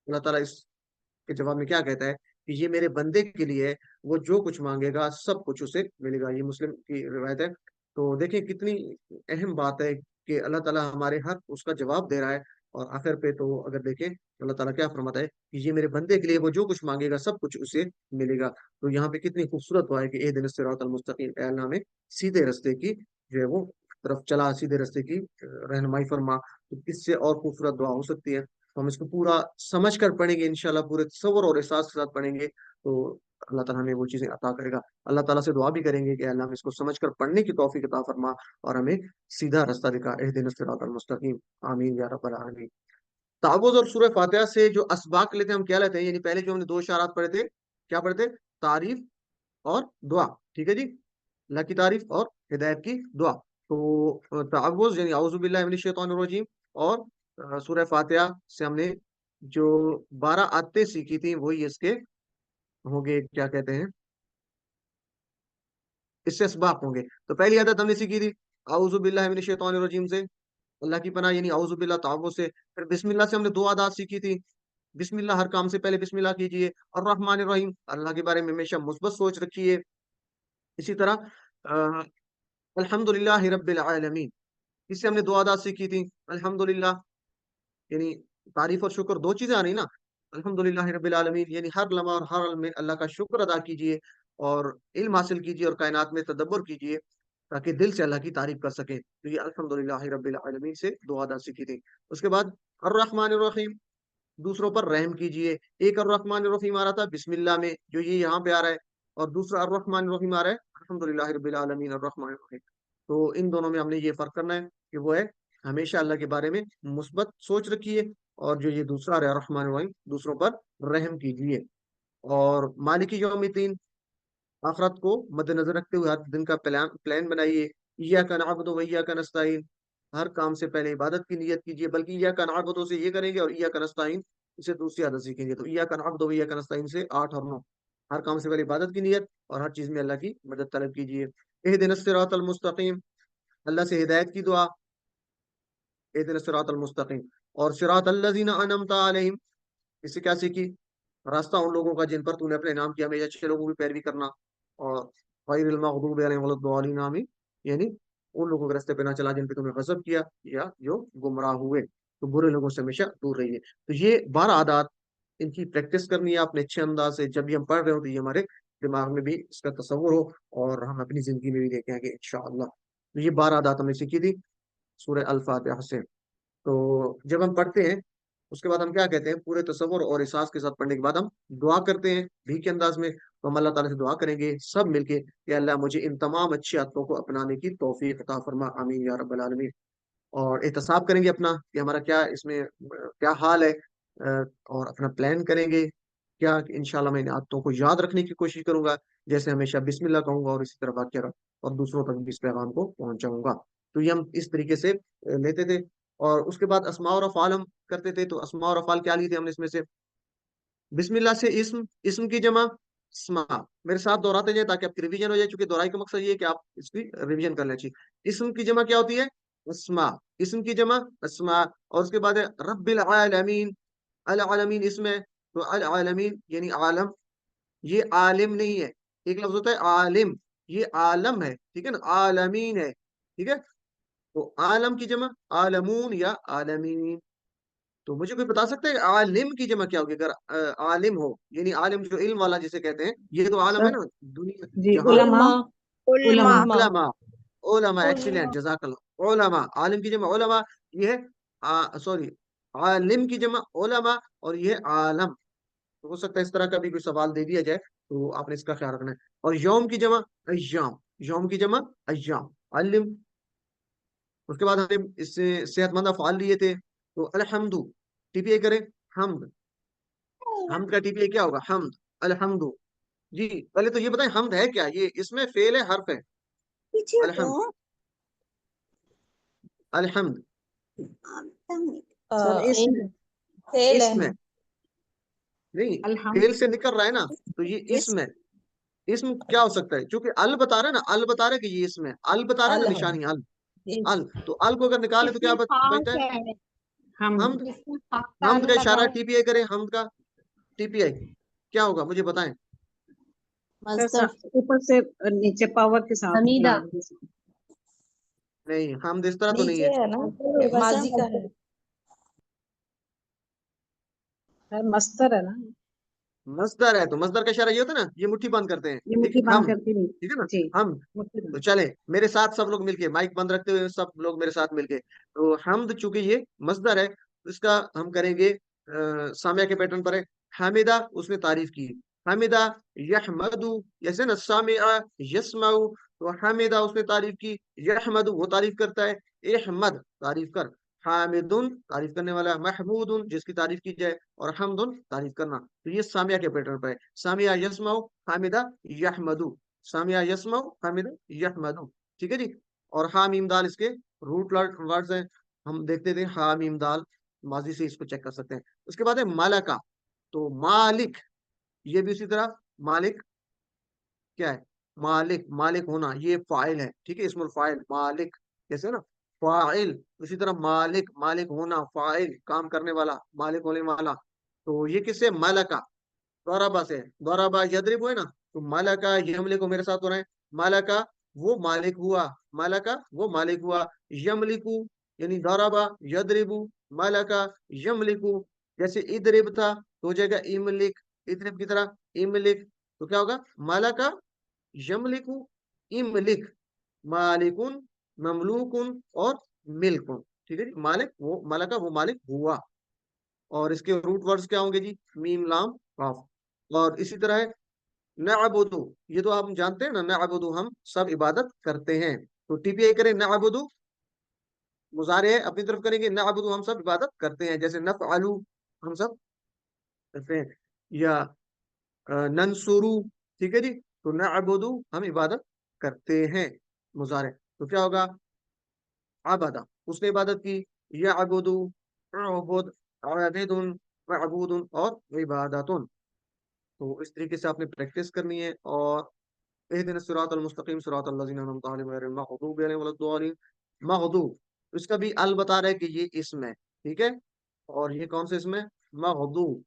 Speaker 1: अल्लाह ताला इसके जवाब में क्या कहता है कि ये मेरे बंदे के लिए है, वो जो कुछ मांगेगा सब कुछ उसे मिलेगा। ये मुस्लिम की रिवायत है। तो देखिए कितनी अहम बात है कि अल्लाह ताला हमारे हर उसका जवाब दे रहा है। और आखिर पे तो अगर देखें अल्लाह ताला क्या फरमाता है कि ये मेरे बंदे के लिए, वो जो कुछ मांगेगा सब कुछ उसे मिलेगा। तो यहाँ पे कितनी खूबसूरत दुआ है कि ए दिन सिरातल मुस्तकीम, ए अल्लाह हमें सीधे रास्ते की जो है वो तरफ चला, सीधे रास्ते की रहनुमाई फरमा। तो इससे और खूबसूरत दुआ हो सकती है? तो हम इसको पूरा समझ कर पढ़ेंगे इंशाल्लाह, पूरे तसव्वुर और एहसास के साथ पढ़ेंगे, तो अल्लाह ताला हमें वो चीजें अता करेगा। अल्लाह ताला से दुआ भी करेंगे कि अल्लाह हमें इसको समझ कर पढ़ने की तौफीक अता फरमा और हमें सीधा रास्ता दिखा। इहदिनस सिरातल मुस्तकीम, आमीन या रब्बल आलमीन। तावुज़ और सूरह फातिहा से जो असबाक लेते हैं हम क्या लेते हैं? यानी पहले जो हमने दो इशारात पढ़े थे, क्या पढ़े थे? तारीफ और दुआ, ठीक है जी। अल्लाह की तारीफ और हिदायत की दुआ। तो तावुज़ यानी औज़ु बिल्लाहि मिनश शैतानिर रजीम, और सूरह फातिहा से हमने जो 12 आयतें सीखी थी वही इसके होंगे, क्या कहते हैं, इससे असबाक होंगे। तो पहली आदत हमने सीखी थी आऊज़ु बिल्लाहि मिनश शैतानिर रजीम से, अल्लाह की पनाह यानी आऊज़ु बिल्लाह तावुज़ से। फिर बिस्मिल्लाह से हमने दो आदात सीखी थी। बिस्मिल्लाह, हर काम से पहले बिस्मिल्लाह कीजिए। और रहमान रहीम, अल्लाह के बारे में हमेशा मुस्बत सोच रखिए। इसी तरह अल्हम्दुलिल्लाहि रब्बिल आलमीन, इससे हमने दो आदात सीखी थी। अल्हम्दुलिल्लाह यानी तारीफ और शुक्र, दो चीजें आ रही ना। अल्हम्दुलिल्लाह रब्बिल आलमीन यानी हर लम्हा और हर हाल में अल्लाह का शुक्र अदा कीजिए और इल्म हासिल कीजिए और कायनात में तदब्बर कीजिए, ताकि दिल से अल्लाह की तारीफ कर सके। तो ये अल्हम्दुलिल्लाह रब्बिल आलमीन से दो आदा सीखी थी। उसके बाद अर्रहमान रहीम, दूसरों पर रहम कीजिए। एक अर्रहमान रहीम आ रहा था बिस्मिल्लाह में, जो ये यहाँ पे आ रहा है, और दूसरा अर्रहमान रहीम आ रहा है अल्हम्दुलिल्लाह रब्बिल आलमीन अर्रहमान रहीम। तो इन दोनों में हमने ये फर्क करना है कि वो है हमेशा अल्लाह के बारे में मुस्बत सोच रखिए, और जो ये दूसरा है रहमान रहीम, दूसरों पर रहम कीजिए। और मालिकी यौमिद्दीन, आखिरत को मद्देनजर रखते हुए हर दिन का प्लान प्लान बनाइए। इय्याका नअबुदु व इय्याका नस्तईन, हर काम से पहले इबादत की नियत कीजिए, बल्कि इय्याका नअबुदु से ये करेंगे और इय्याका नस्तईन इसे दूसरी आदत सीखेंगे। तो इय्याका नअबुदु व इय्याका नस्तईन से 8 और 9, हर काम से पहले इबादत की नियत और हर चीज में अल्लाह की मदद तलब कीजिए। इहदिनस सिरातल मुस्तकीम, अल्लाह से हिदायत की दुआ, इहदिनस सिरातल मुस्तकीम। और सिरातल लज़ीना अनअमता अलैहिम, इससे क्या सीखी? रास्ता उन लोगों का जिन पर तूने अपने नाम किया, हमेशा अच्छे लोगों की पैरवी करना। और गैरिल मग़दूबि अलैहिम वलद्दालिन, आमीन, यानी उन लोगों के रास्ते पे ना चला जिन पे तूने गजब किया या जो गुमराह हुए। तो बुरे लोगों से हमेशा दूर रहिए। तो ये 12 आदात, इनकी प्रैक्टिस करनी है आपने अच्छे अंदाज से। जब भी हम पढ़ रहे हो तो ये हमारे दिमाग में भी इसका तस्वुर हो और हम अपनी जिंदगी में भी लेके आएंगे इंशाअल्लाह। तो ये 12 आदात हमने सीखी थी सूरह अल फातिहा से। तो जब हम पढ़ते हैं उसके बाद हम क्या कहते हैं, पूरे तसव्वुर और एहसास के साथ पढ़ने के बाद हम दुआ करते हैं भी के अंदाज में। तो हम अल्लाह ताला से दुआ करेंगे सब मिलके कि अल्लाह मुझे इन तमाम अच्छी आदतों को अपनाने की तौफीक अता फरमा, आमीन या रब्बल आलमीन। और एहतसाब करेंगे अपना कि हमारा क्या इसमें क्या हाल है, और अपना प्लान करेंगे क्या। इंशाल्लाह मैं इन आदतों को याद रखने की कोशिश करूंगा, जैसे हमेशा बिस्मिल्लाह कहूंगा और इसी तरह वाक्य और दूसरों तक भी इस पैगाम को पहुंचाऊंगा। तो ये हम इस तरीके से लेते थे। और उसके बाद अस्मा और अफ़ाल हम करते थे। तो अस्मा और अफ़ाल क्या लिए थे हमने इसमें से? बिस्मिल्लाह से इस्म, इस्म की जमा अस्मा। मेरे साथ दोहराते जाए ताकि आपकी रिवीजन हो जाए, क्योंकि दोहराई का मकसद ये है कि आप इसकी रिवीजन कर लें अच्छी। इस्म की जमा क्या होती है? अस्मा। इस्म की जमा अस्मा। और उसके बाद है रब्बिल आलमीन, अल आलमीन इसम है। तो अल आलमीन यानी आलम, ये आलिम नहीं है। एक लफ्ज होता है आलिम, ये आलम है, ठीक है ना, आलमीन है, ठीक है। तो आलम की जमा आलमून या आलमीन। तो मुझे कोई बता सकता है आलिम की जमा क्या होगी? अगर आलिम हो यानी आलिम जो इल्म वाला जिसे कहते हैं, ये तो आलम है
Speaker 3: सर
Speaker 1: ना, दुनिया
Speaker 3: जी,
Speaker 1: जहान।
Speaker 3: उलमा।
Speaker 5: उल्मा
Speaker 3: उलमा।
Speaker 5: उल्मा
Speaker 1: उलमा, उलमा,
Speaker 5: उल्मा
Speaker 1: एक्सीलेंट, जज़ाकल्लाह। उलमा, आलिम की जमा उलमा, ये है सॉरी, आलिम की जमा उलमा, और ये है आलम। तो हो सकता है इस तरह का भी कोई सवाल दे दिया जाए, तो आपने इसका ख्याल रखना है। और यौम की जमा अय्याम, यौम की जमा अय्याम, अलिम। उसके बाद हमने इससे सेहतमंद अफ़आल लिए थे। तो अल्हम्दु, टीपीए करें, हमद। हमद का टीपीए क्या होगा? हमद, अल्हम्दु। जी, पहले तो ये बताएं हमद है क्या? ये इसमें फेल है, हर्फ है?
Speaker 5: पीछे
Speaker 1: अलहम्द,
Speaker 5: हटो।
Speaker 1: अलहम्द,
Speaker 3: सर इसमें
Speaker 5: फेल है।
Speaker 1: इसम है। नहीं,
Speaker 3: अल्हम्द
Speaker 1: फेल से निकल रहा है ना, तो ये
Speaker 3: इस
Speaker 1: इसम है। इसम क्या हो सकता है? क्योंकि अल बता रहा है ना, अल बता रहा है कि ये इसम है, अल बता रहा है ना,
Speaker 5: अल है।
Speaker 1: निशानी अल।
Speaker 3: इस
Speaker 1: अल, तो अल को अगर निकाले तो क्या
Speaker 2: इसमें खास
Speaker 1: बचता है?
Speaker 2: है,
Speaker 3: हम
Speaker 1: हमद।
Speaker 2: इसमें खास का
Speaker 1: हमद का
Speaker 2: लगा
Speaker 1: इशारा
Speaker 2: है।
Speaker 1: टीपीआई करें, हमद का टीपीआई क्या होगा मुझे बताएं।
Speaker 3: सर
Speaker 5: मस्तर
Speaker 3: ऊपर से नीचे पावर के साथ
Speaker 2: हमीदा।
Speaker 3: लाल के साथ।
Speaker 1: नहीं, हमद इस तरह तो नहीं है।
Speaker 5: नीचे है ना, ये माजी का है।
Speaker 3: सर मस्तर है ना,
Speaker 1: मजदर है, तो मजदर का इशारा ये होता है ना, ये मुट्ठी बंद करते हैं,
Speaker 3: ये
Speaker 1: एक
Speaker 3: मुट्ठी बंद
Speaker 1: हम,
Speaker 3: करती नहीं।
Speaker 1: ठीक है ना,
Speaker 3: जी,
Speaker 1: हम।
Speaker 3: मुट्ठी
Speaker 1: तो
Speaker 3: बंद।
Speaker 1: चले मेरे साथ सब लोग मिलके, माइक बंद रखते हुए सब लोग मेरे साथ मिलके। तो हमद चूंकि ये मजदर है, तो इसका हम करेंगे सामिया के पैटर्न पर है। हामिदा, उसने तारीफ की। हामिदा यहमदु, जैसे ना सामिया यस्माउ, तो हामिदा उसने तारीफ की, यहमदु वो तारीफ करता है, एहमद तारीफ कर। हामिदुन तारीफ करने वाला, महमूदुन जिसकी तारीफ की जाए, और हमदुन तारीफ करना। तो ये सामिया के पैटर्न पर है। सामिया यस्माउ, हामिदा यहमदु, सामिया यस्माउ, हामिदा यहमदु, ठीक है जी। और हा मीम दाल इसके रूट वर्ड्स हैं। हम देखते थे हा मीम दाल, माजी से इसको चेक कर सकते हैं। उसके बाद है मालका, तो मालिक, ये भी उसी तरह। मालिक क्या है? मालिक, मालिक होना, ये फाइल है, ठीक है, इसमुल फाइल मालिक। जैसे ना फाइल, उसी तरह मालिक, मालिक होना, फाइल काम करने वाला, मालिक होने वाला। तो ये किससे? मलका, दौराबा से। दौराबा यदरिब है ना, तो मलका यमलिकु मेरे साथ हो रहा है। मलका वो मालिक हुआ, मलका वो मालिक हुआ। यमलिकु यानी दौराबा यदरिबु, मलका यमलिकु। जैसे इदरिब था तो हो जाएगा इमलिक, इदरिब की तरह इमलिक। तो क्या होगा? मलका यमलिकु इमलिक, मालिकुन ममलूकुन और मिल्कुन। ठीक है जी, मालिक वो मलका वो मालिक हुआ। और इसके रूट वर्ड्स क्या होंगे जी? मीम लाम काफ। और इसी तरह है नअबुदु, ये तो आप जानते हैं ना, नअबुदु हम सब इबादत करते हैं। तो टीपीआई करें नअबुदु, मुजारे है अपनी तरफ करेंगे, नअबुदु हम सब इबादत करते हैं। जैसे नफअलु हम सब करते हैं, या ननसुरु। ठीक है जी, तो नअबुदु हम इबादत करते हैं, मुजारे। तो क्या होगा? आबादा उसने इबादत की, यअबुदु, उबुद, आबिदुन, मअबूदुन और इबादतुन। तो इस तरीके से आपने प्रैक्टिस करनी है। और इहदिना सिरातल मुस्तकीम सिरातल लज़ीना अनअमता अलैहिम गैरिल मग़दूबि अलैहिम वलद्दालिन। मग़दूब, इसका भी अल बता रहा है कि ये इसम है, ठीक है। और ये कौन सा इसम है? मग़दूब।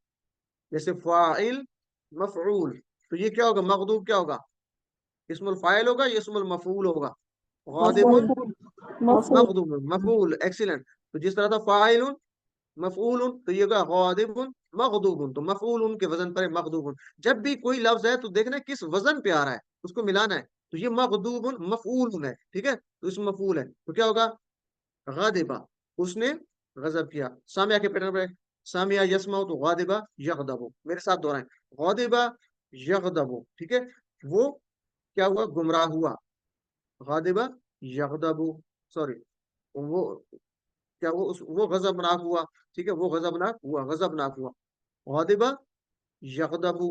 Speaker 1: जैसे फाइल, मफऊल, तो ये क्या होगा? मग़दूब क्या होगा? इस्मुल फाइल होगा, ये इस्मुल मफऊल होगा। गादिबुन,
Speaker 5: मफूल मफूल
Speaker 1: मग़दूब, मफऊल, एक्सीलेंट। तो जिस तरह था फाइलुन, मफऊलुन, तो ये होगा गादिबुन, मग़दूबुन। तो मफऊलुन के वजन पर है मग़दूबुन। जब भी कोई लफ्ज है तो देखना है किस वजन पे आ रहा है, उसको मिलाना है। तो ये मग़दूबुन मफऊलुन है, ठीक है, तो इसमें मफऊल है, तो क्या होगा? गादिबा, उसने गजब किया। सामिया के पैटर्न पे, सामिया यस्माउ, तो गादिबा यगदबु, मेरे साथ दोहराएं, गादिबा यगदबु, ठीक है। वो क्या हुआ? गुमराह हुआ। गादिबा यगदबु, सॉरी, वो क्या, वो गजबनाक हुआ, ठीक है, वो गजबनाक हुआ, गजबनाक हुआ। गादिबा यगदबु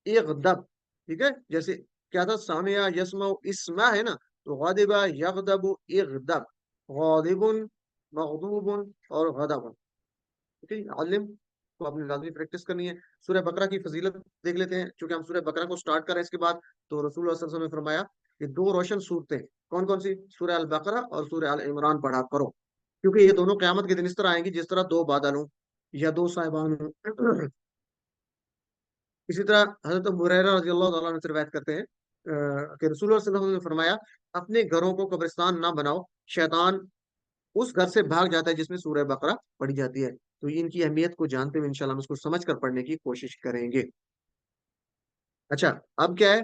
Speaker 1: इगदब, ठीक है। जैसे क्या था? सामिया यस्मा इस्मा है ना, तो गादिबा यगदबु इगदब, गादिबुन, मगदूबुन और गदबुन। ठीक है, अलिम तो आपने लाजमी प्रैक्टिस करनी है। सूरह बकरा की फजीलत देख लेते हैं, क्योंकि हम सूरह बकरा को स्टार्ट कर रहे हैं इसके बाद। तो रसूलुल्लाह सल्लल्लाहु अलैहि वसल्लम ने फरमाया कि दो रोशन सूरतें, कौन कौन सी? सूरह अल बकरा और सूरह अल इमरान पढ़ा करो, क्योंकि ये दोनों क़यामत के दिन इस तरह आएंगी जिस तरह दो बादल हों या दो साहिबान हों। इसी तरह हजरत अबू हुरैरा रज़ियल्लाहु ताला अन्हु से रिवायत करते हैं कि रसूलुल्लाह सल्लल्लाहु अलैहि वसल्लम ने फरमाया, अपने घरों को कब्रिस्तान ना बनाओ, शैतान उस घर से भाग जाता है जिसमें सूरह बकरा पढ़ी जाती है। तो इनकी अहमियत को जानते हुए इंशाल्लाह हम इसको समझ कर पढ़ने की कोशिश करेंगे। अच्छा, अब क्या है?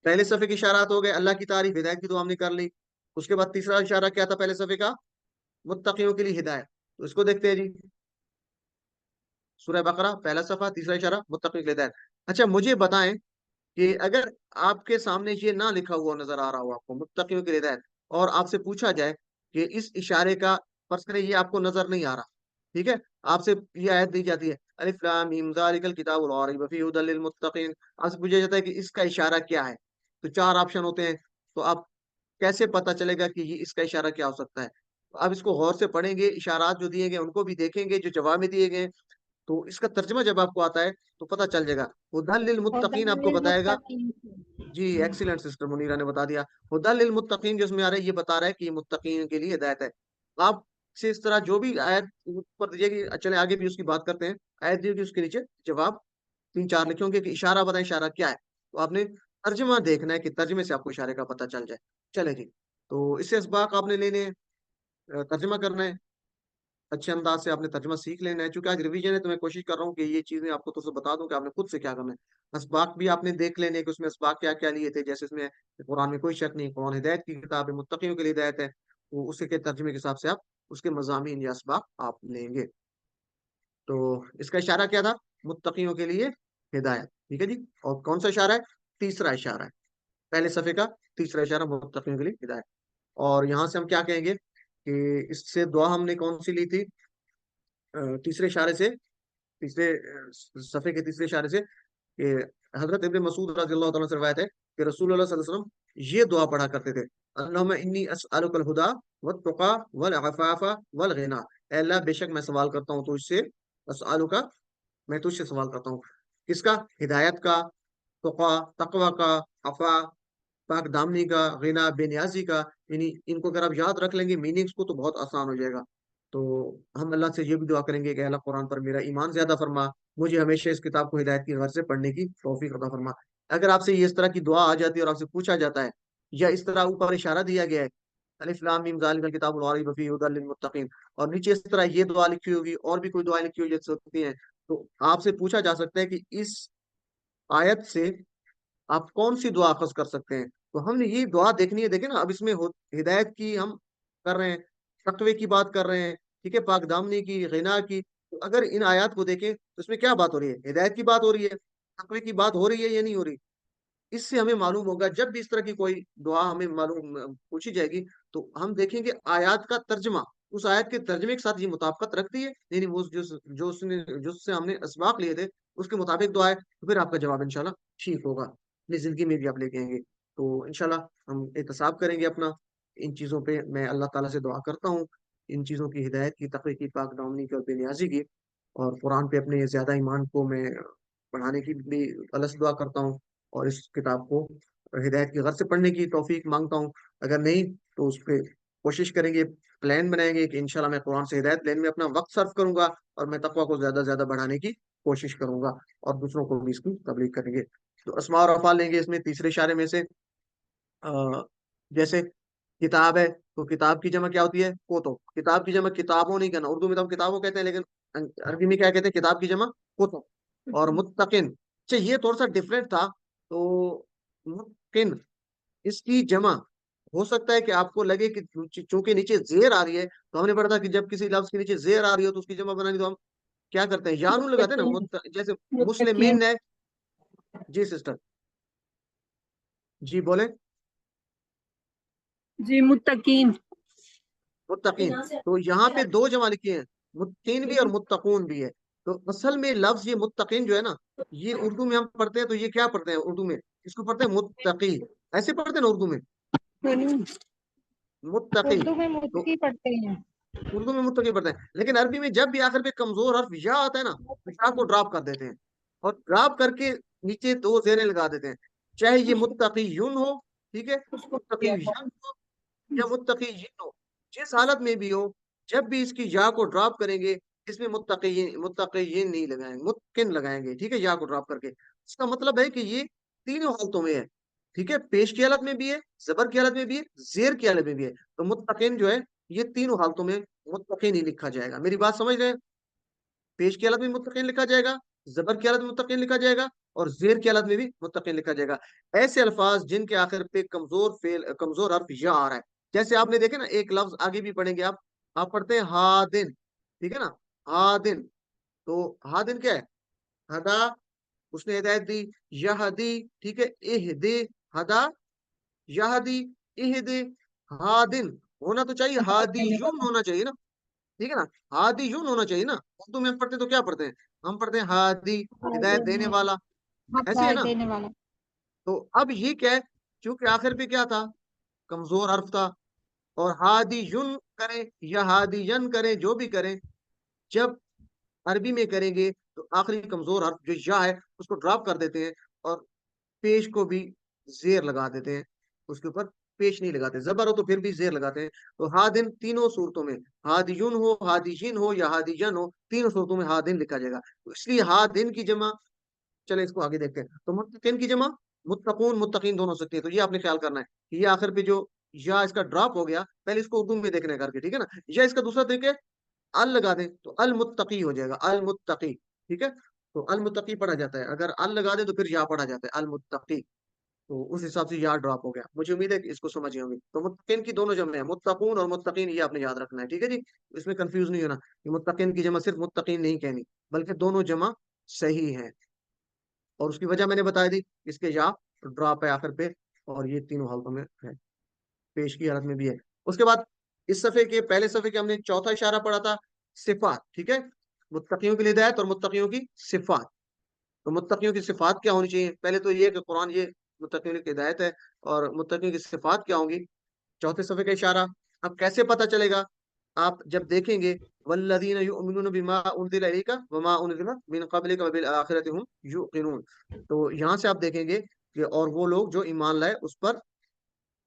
Speaker 1: पहले सफ़े के इशारात हो गए, अल्लाह की तारीफ, हिदायत की तो हमने कर ली। उसके बाद तीसरा इशारा क्या था पहले सफ़े का? मुत्तकियों के लिए हिदायत। तो इसको देखते हैं जी, सूरह बकरा पहला सफ़ा, तीसरा इशारा मुत्तकियों के लिए हिदायत। अच्छा, मुझे बताएं कि अगर आपके सामने ये ना लिखा हुआ नजर आ रहा हो आपको, मुत्तकियों की हिदायत, और आपसे पूछा जाए कि इस इशारे का, फर्ज करें ये आपको नजर नहीं आ रहा, ठीक है, आपसे ये आयत दी जाती है, अलिफ लाम मीम ज़ालिकल किताबुल ला रैब फीहि हुदल लिल मुत्तकीन। आपसे पूछा जाता है कि इसका इशारा क्या है, तो चार ऑप्शन होते हैं। तो आप कैसे पता चलेगा कि ये इसका इशारा क्या हो सकता है? तो आप इसको गौर से पढ़ेंगे, इशारात जो दिए गए उनको भी देखेंगे, जो जवाब में दिए गए। तो इसका तर्जमा जब आपको आता है तो पता चल जाएगा। हुदल लिल मुत्तकीन आपको बताएगा। जी, एक्सीलेंट सिस्टर मुनीरा ने बता दिया। हुदल लिल मुत्तकीन जो इसमें आ रहा है, ये बता रहा है कि ये मुत्तकीन के लिए हिदायत है। आप से इस तरह जो भी आयत ऊपर दीजिएगी, चले आगे भी उसकी बात करते हैं। आयत दी होगी उसके नीचे जवाब तीन चार लिखे होंगे कि इशारा बताएं, इशारा क्या है। तो आपने तर्जमा देखना है कि तर्जमे से आपको इशारे का पता चल जाए। चले जी, तो इससे इसबाक आपने लेने हैं, तर्जमा करना है, अच्छे अंदाज से आपने तर्जमा सीख लेना है। चूंकि आज रिवीजन है तो मैं कोशिश कर रहा हूँ कि ये चीजें आपको तो बता दूं कि आपने खुद से क्या करना है। असबाक भी आपने देख लेने हैं कि उसमें असबाक क्या क्या लिए थे। जैसे इसमें कुरान में कोई शक नहीं, कुरान हिदायत की किताब है, मुत्तकियों के लिए हिदायत है, तो उसी के तर्जमे के हिसाब से आप उसके मज़ामीन या असबाक आप लेंगे। तो इसका इशारा क्या था? मुत्तकियों के लिए हिदायत, ठीक है जी। और कौन सा इशारा है? तीसरा इशारा है, पहले सफ़े का तीसरा इशारा मुत्तकियों के लिए हिदायत। और यहाँ से हम क्या कहेंगे कि इससे दुआ हमने कौन सी ली थी? तीसरे इशारे से, तीसरे सफ़े के तीसरे इशारे से, कि हजरत इब्न मसूद रज़ियल्लाहु ताला से रवायत है कि रसूलुल्लाह सल्लल्लाहु अलैहि वसल्लम ये दुआ पढ़ा करते थे, अल्लाहुम्मा इन्नी अस्अलुकल हुदा वत्तुका वल अफ़ाफ़ा वल गिना। ऐ अल्लाह, बेशक मैं सवाल करता हूँ तुझसे, अस्अलुका, मैं तुझसे सवाल करता हूँ, किसका? हिदायत का, तुका, तकवा का, अफा, पाक दामनी का, गिना बेनियाजी का, यानी इनको अगर आप याद रख लेंगे मीनिंग्स को तो बहुत आसान हो जाएगा। तो हम अल्लाह से ये भी दुआ करेंगे कि अल्लाह कुरान पर मेरा ईमान ज्यादा फरमा, मुझे हमेशा इस किताब को हिदायत की घर से पढ़ने की तौफीक अता फरमा। अगर आपसे ये इस तरह की दुआ आ जाती है और आपसे पूछा जाता है, या इस तरह ऊपर इशारा दिया गया है, अलिफ लाम मीम ज़ालिकल किताबुल ला रैब फीहि हुदल लिल मुत्तकीन, और नीचे इस तरह ये दुआ लिखी होगी और भी कोई दुआ लिखी हुई हो सकती है, तो आपसे पूछा जा सकता है कि इस आयत से आप कौन सी दुआ अखज कर सकते हैं। तो हमने ये दुआ देखनी है। देखें ना, अब इसमें हिदायत की हम कर रहे हैं, तकवे की बात कर रहे हैं, ठीक है, पाक दामनी की, गिना की। तो अगर इन आयत को देखें तो इसमें क्या बात हो रही है, हिदायत की बात हो रही है, तकवे की बात हो रही है या नहीं हो रही। इससे हमें मालूम होगा, जब भी इस तरह की कोई दुआ हमें मालूम पूछी जाएगी, तो हम देखेंगे आयत का तर्जमा, उस आयत के तर्जमे के साथ ये मुताबिकत रखती है, यानी वो जो उसने जिससे हमने असबाक लिए थे उसके मुताबिक दुआ है, तो फिर आपका जवाब इंशाल्लाह ठीक होगा, अपनी जिंदगी में भी आप लेके आएंगे। तो इंशाल्लाह हम एहतसाब करेंगे अपना इन चीज़ों पे। मैं अल्लाह ताला से दुआ करता हूँ इन चीज़ों की हिदायत की, तक़वी की, पाक दामनी की और बेनियाजी की, और कुरान पे अपने ज़्यादा ईमान को मैं बढ़ाने की भी अल्लाह से दुआ करता हूँ, और इस किताब को हिदायत की घर से पढ़ने की तौफीक मांगता हूँ। अगर नहीं तो उस पर कोशिश करेंगे, प्लान बनाएंगे कि इंशाल्लाह मैं कुरान से हिदायत लेने में अपना वक्त सर्फ करूंगा, और मैं तकवा को ज्यादा से ज्यादा बढ़ाने की कोशिश करूंगा, और दूसरों को भी इसकी तबलीग करेंगे। तो अस्मा और अफ़ाल लेंगे इसमें तीसरे इशारे में से। जैसे किताब है, तो किताब की जमा क्या होती है, कुतुब। किताब की जमा किताबों नहीं कहना, उर्दू में तो हम किताबों कहते हैं, लेकिन अरबी में क्या कहते हैं, किताब की जमा कुतुब। और मुत्तकिन, अच्छा ये थोड़ा सा डिफरेंट था। तो मुत्तकिन, इसकी जमा हो सकता है कि आपको लगे कि चूंकि नीचे जेर आ रही है, तो हमने पढ़ा था कि जब किसी लफ्ज के नीचे जेर आ रही हो तो उसकी जमा बनानी, तो हम क्या करते हैं, यानू लगाते हैं ना,
Speaker 2: मुत्तकीन।
Speaker 1: जैसे
Speaker 2: मुत्तकीन।
Speaker 1: मुस्लिमीन है। जी सिस्टर, जी बोले।
Speaker 2: जी, मुत्तकीन।
Speaker 1: मुत्तकीन, तो यहाँ पे दो जमा लिखी है, मुत्तकीन भी और मुत्तकून भी है। तो असल में लफ्ज ये मुत्तकीन जो है ना, ये उर्दू में हम पढ़ते हैं तो ये क्या पढ़ते हैं उर्दू में, इसको पढ़ते हैं मुत्तकी, ऐसे पढ़ते हैं ना उर्दू में, मुत्तकी।
Speaker 2: उर्दू में
Speaker 1: तो
Speaker 2: मुत्तकी पढ़ते हैं।
Speaker 1: उर्दू में मुत्तकी पढ़ते हैं, लेकिन अरबी में जब भी आखिर पे कमजोर हर्फ या आता है ना, तो या को ड्रॉप कर देते हैं, और ड्रॉप करके नीचे दो जेरें लगा देते हैं। चाहे ये मुत्तकीयुन हो, ठीक है, मुत्तकीयन हो, या मुत्तकीयिन हो, जिस हालत में भी हो, जब भी इसकी या को ड्रॉप करेंगे, इसमें मुत्तकीयिन नहीं लगाएंगे, मुत्किन लगाएंगे, ठीक है, या को ड्रॉप करके। इसका मतलब है कि ये तीनों हालतों में है, ठीक है, पेश की हालत में भी है, जबर की हालत में भी है, जेर की हालत में भी है। तो मुत्तकिन जो है, ये तीनों हालतों में मुत्तकिन ही लिखा जाएगा। मेरी बात समझ रहे हैं, पेश की हालत में मुत्तकीन लिखा जाएगा, जबर की हालत में मुत्तकीन लिखा जाएगा, और जेर की हालत में भी मुत्तकीन लिखा जाएगा। ऐसे अल्फाज जिनके आखिर पे कमजोर हर्फ या आ रहा है, जैसे आपने देखे ना, एक लफ्ज आगे भी पढ़ेंगे आप पढ़ते हैं हादिन, ठीक है ना, हादिन। तो हादिन क्या है, हदा, उसने हिदायत दी, यहदी, ठीक है, इहदी, हदा, यहदी, इहदी, हादिन। होना तो चाहिए, हादियुन होना चाहिए ना, ठीक है ना, हादियुन होना चाहिए ना। उर्दू में हम पढ़ते तो क्या पढ़ते हैं, हम पढ़ते हैं हादी, हिदायत देने वाला, ऐसे है
Speaker 2: हदायत
Speaker 1: ना।
Speaker 2: देने वाला।
Speaker 1: तो अब ये क्या है, क्योंकि आखिर पे क्या था, कमजोर हर्फ था, और हादियुन करें या हादियन करें, जो भी करें, जब अरबी में करेंगे तो आखिरी कमजोर हर्फ जो या है उसको ड्रॉप कर देते हैं, और पेश को भी जेर लगा देते हैं, उसके ऊपर पेश नहीं लगाते, जबर हो तो फिर भी जेर लगाते हैं। तो हादिन तीनों सूरतों में, हादियुन हो, हादिजिन हो, या हादिजन हो, तीनों सूरतों में हादिन लिखा जाएगा। तो इसलिए हादिन की जमा, चले इसको आगे देखते हैं। तो मुत्तकीन की जमा मुत्तकून मुत्तकीन दोनों हो सकती है। तो ये आपने ख्याल करना है कि ये आखिर पे जो या इसका ड्रॉप हो गया, पहले इसको उर्दू में देखने करके, ठीक है ना। या इसका दूसरा तरीके, अल लगा दें तो अल मुत्तकी हो जाएगा, अल मुत्तकी, ठीक है। तो अल मुत्तकी पढ़ा जाता है, अगर अल लगा दें तो फिर या पढ़ा जाता है, अल मुत्तकी। तो उस हिसाब से यार ड्रॉप हो गया। मुझे उम्मीद है कि इसको समझ गए होंगे। तो मुत्तकिन की दोनों जमा है, मुत्तकून और मुत्तकीन, ये आपने याद रखना है, ठीक है जी। इसमें कंफ्यूज नहीं होना कि मुत्तकिन की जमा सिर्फ मुत्तकीन नहीं कहनी, बल्कि दोनों जमा सही है। और उसकी वजह मैंने बता दी, इसके या ड्रॉप है आखिर पे, और ये तीनों हालतों में है, पेश की हालत में भी है। उसके बाद इस सफे के पहले सफे के हमने चौथा इशारा पढ़ा था, सिफात, ठीक है, मुत्तकियों की हिदायत और मुत्तकियों की सिफात। तो मुत्तकियों की सिफात क्या होनी चाहिए, पहले तो ये कि कुरान ये मुत्तकियों की हिदायत है, और मुत्तकियों की सिफात क्या होंगी, चौथे सफे का इशारा। अब कैसे पता चलेगा, आप जब देखेंगे, वल्लज़ीना युमिनूना बिमा उनज़िला इलैका वमा उनज़िला मिन क़ब्लिका वबिल आखिरति हुम युक़िनून। तो यहाँ से आप देखेंगे कि और वो लोग जो ईमान लाए उस पर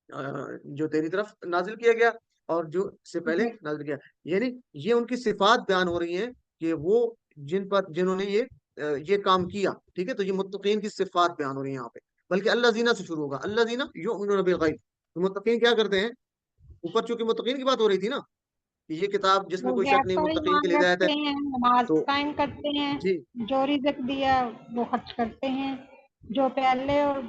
Speaker 1: जो तेरी तरफ नाजिल किया गया और जो से पहले नाजिल किया। यानी ये उनकी सिफात बयान हो रही हैं कि वो जिन्होंने ये काम किया, ठीक है। तो ये मुत्तकीन की सिफात बयान हो रही है यहाँ पे। बल्कि अल्लाह जीना से शुरू होगा, अल्लाह जीना युमिनून बिल गैब। तो मुत्तकीन क्या करते हैं? ऊपर चूंकि मुत्तकीन की बात हो रही थी ना, कि ये किताब जिसमें
Speaker 6: वो
Speaker 1: कोई शक
Speaker 6: गैप
Speaker 1: नहीं,
Speaker 6: पर
Speaker 1: मुत्तकीन के
Speaker 6: ईमान
Speaker 1: लिए हिदायत है।
Speaker 6: रखते हैं, नमाज
Speaker 1: तो
Speaker 6: कायम करते हैं,
Speaker 1: जी
Speaker 6: जो रिज़्क दिया वो खर्च करते हैं, जो पहले और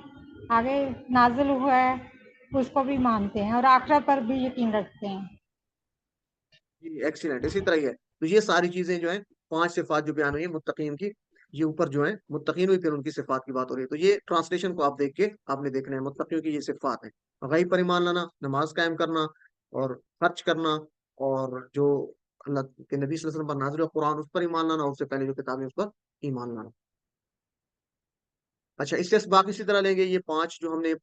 Speaker 6: आगे नाजिल हुआ है उसको भी मानते हैं और आखिरत पर भी यकीन रखते हैं।
Speaker 1: जी, एक्सीलेंट, इसी तरह ही है। तो ये सारी चीजें जो है, 5 सिफात जो बयान हुई है मुत्तकीन की, ये ऊपर जो है मुत्तकीन हुई, फिर उनकी सिफात की बात हो रही है। तो ये ट्रांसलेशन को आप देख के आपने देखना है, मुत्तकीयों की ये सिफात है। गैब पर ईमान लाना, नमाज कायम करना और खर्च करना, और जो अल्लाह के नबी सल्लल्लाहु अलैहि वसल्लम पर नाज़िल हुआ कुरान उस पर ईमान लाना, और उससे पहले जो किताबें उस पर ईमान लाना। अच्छा, इससे बाकी इसी तरह लेंगे। ये 5 जो हमने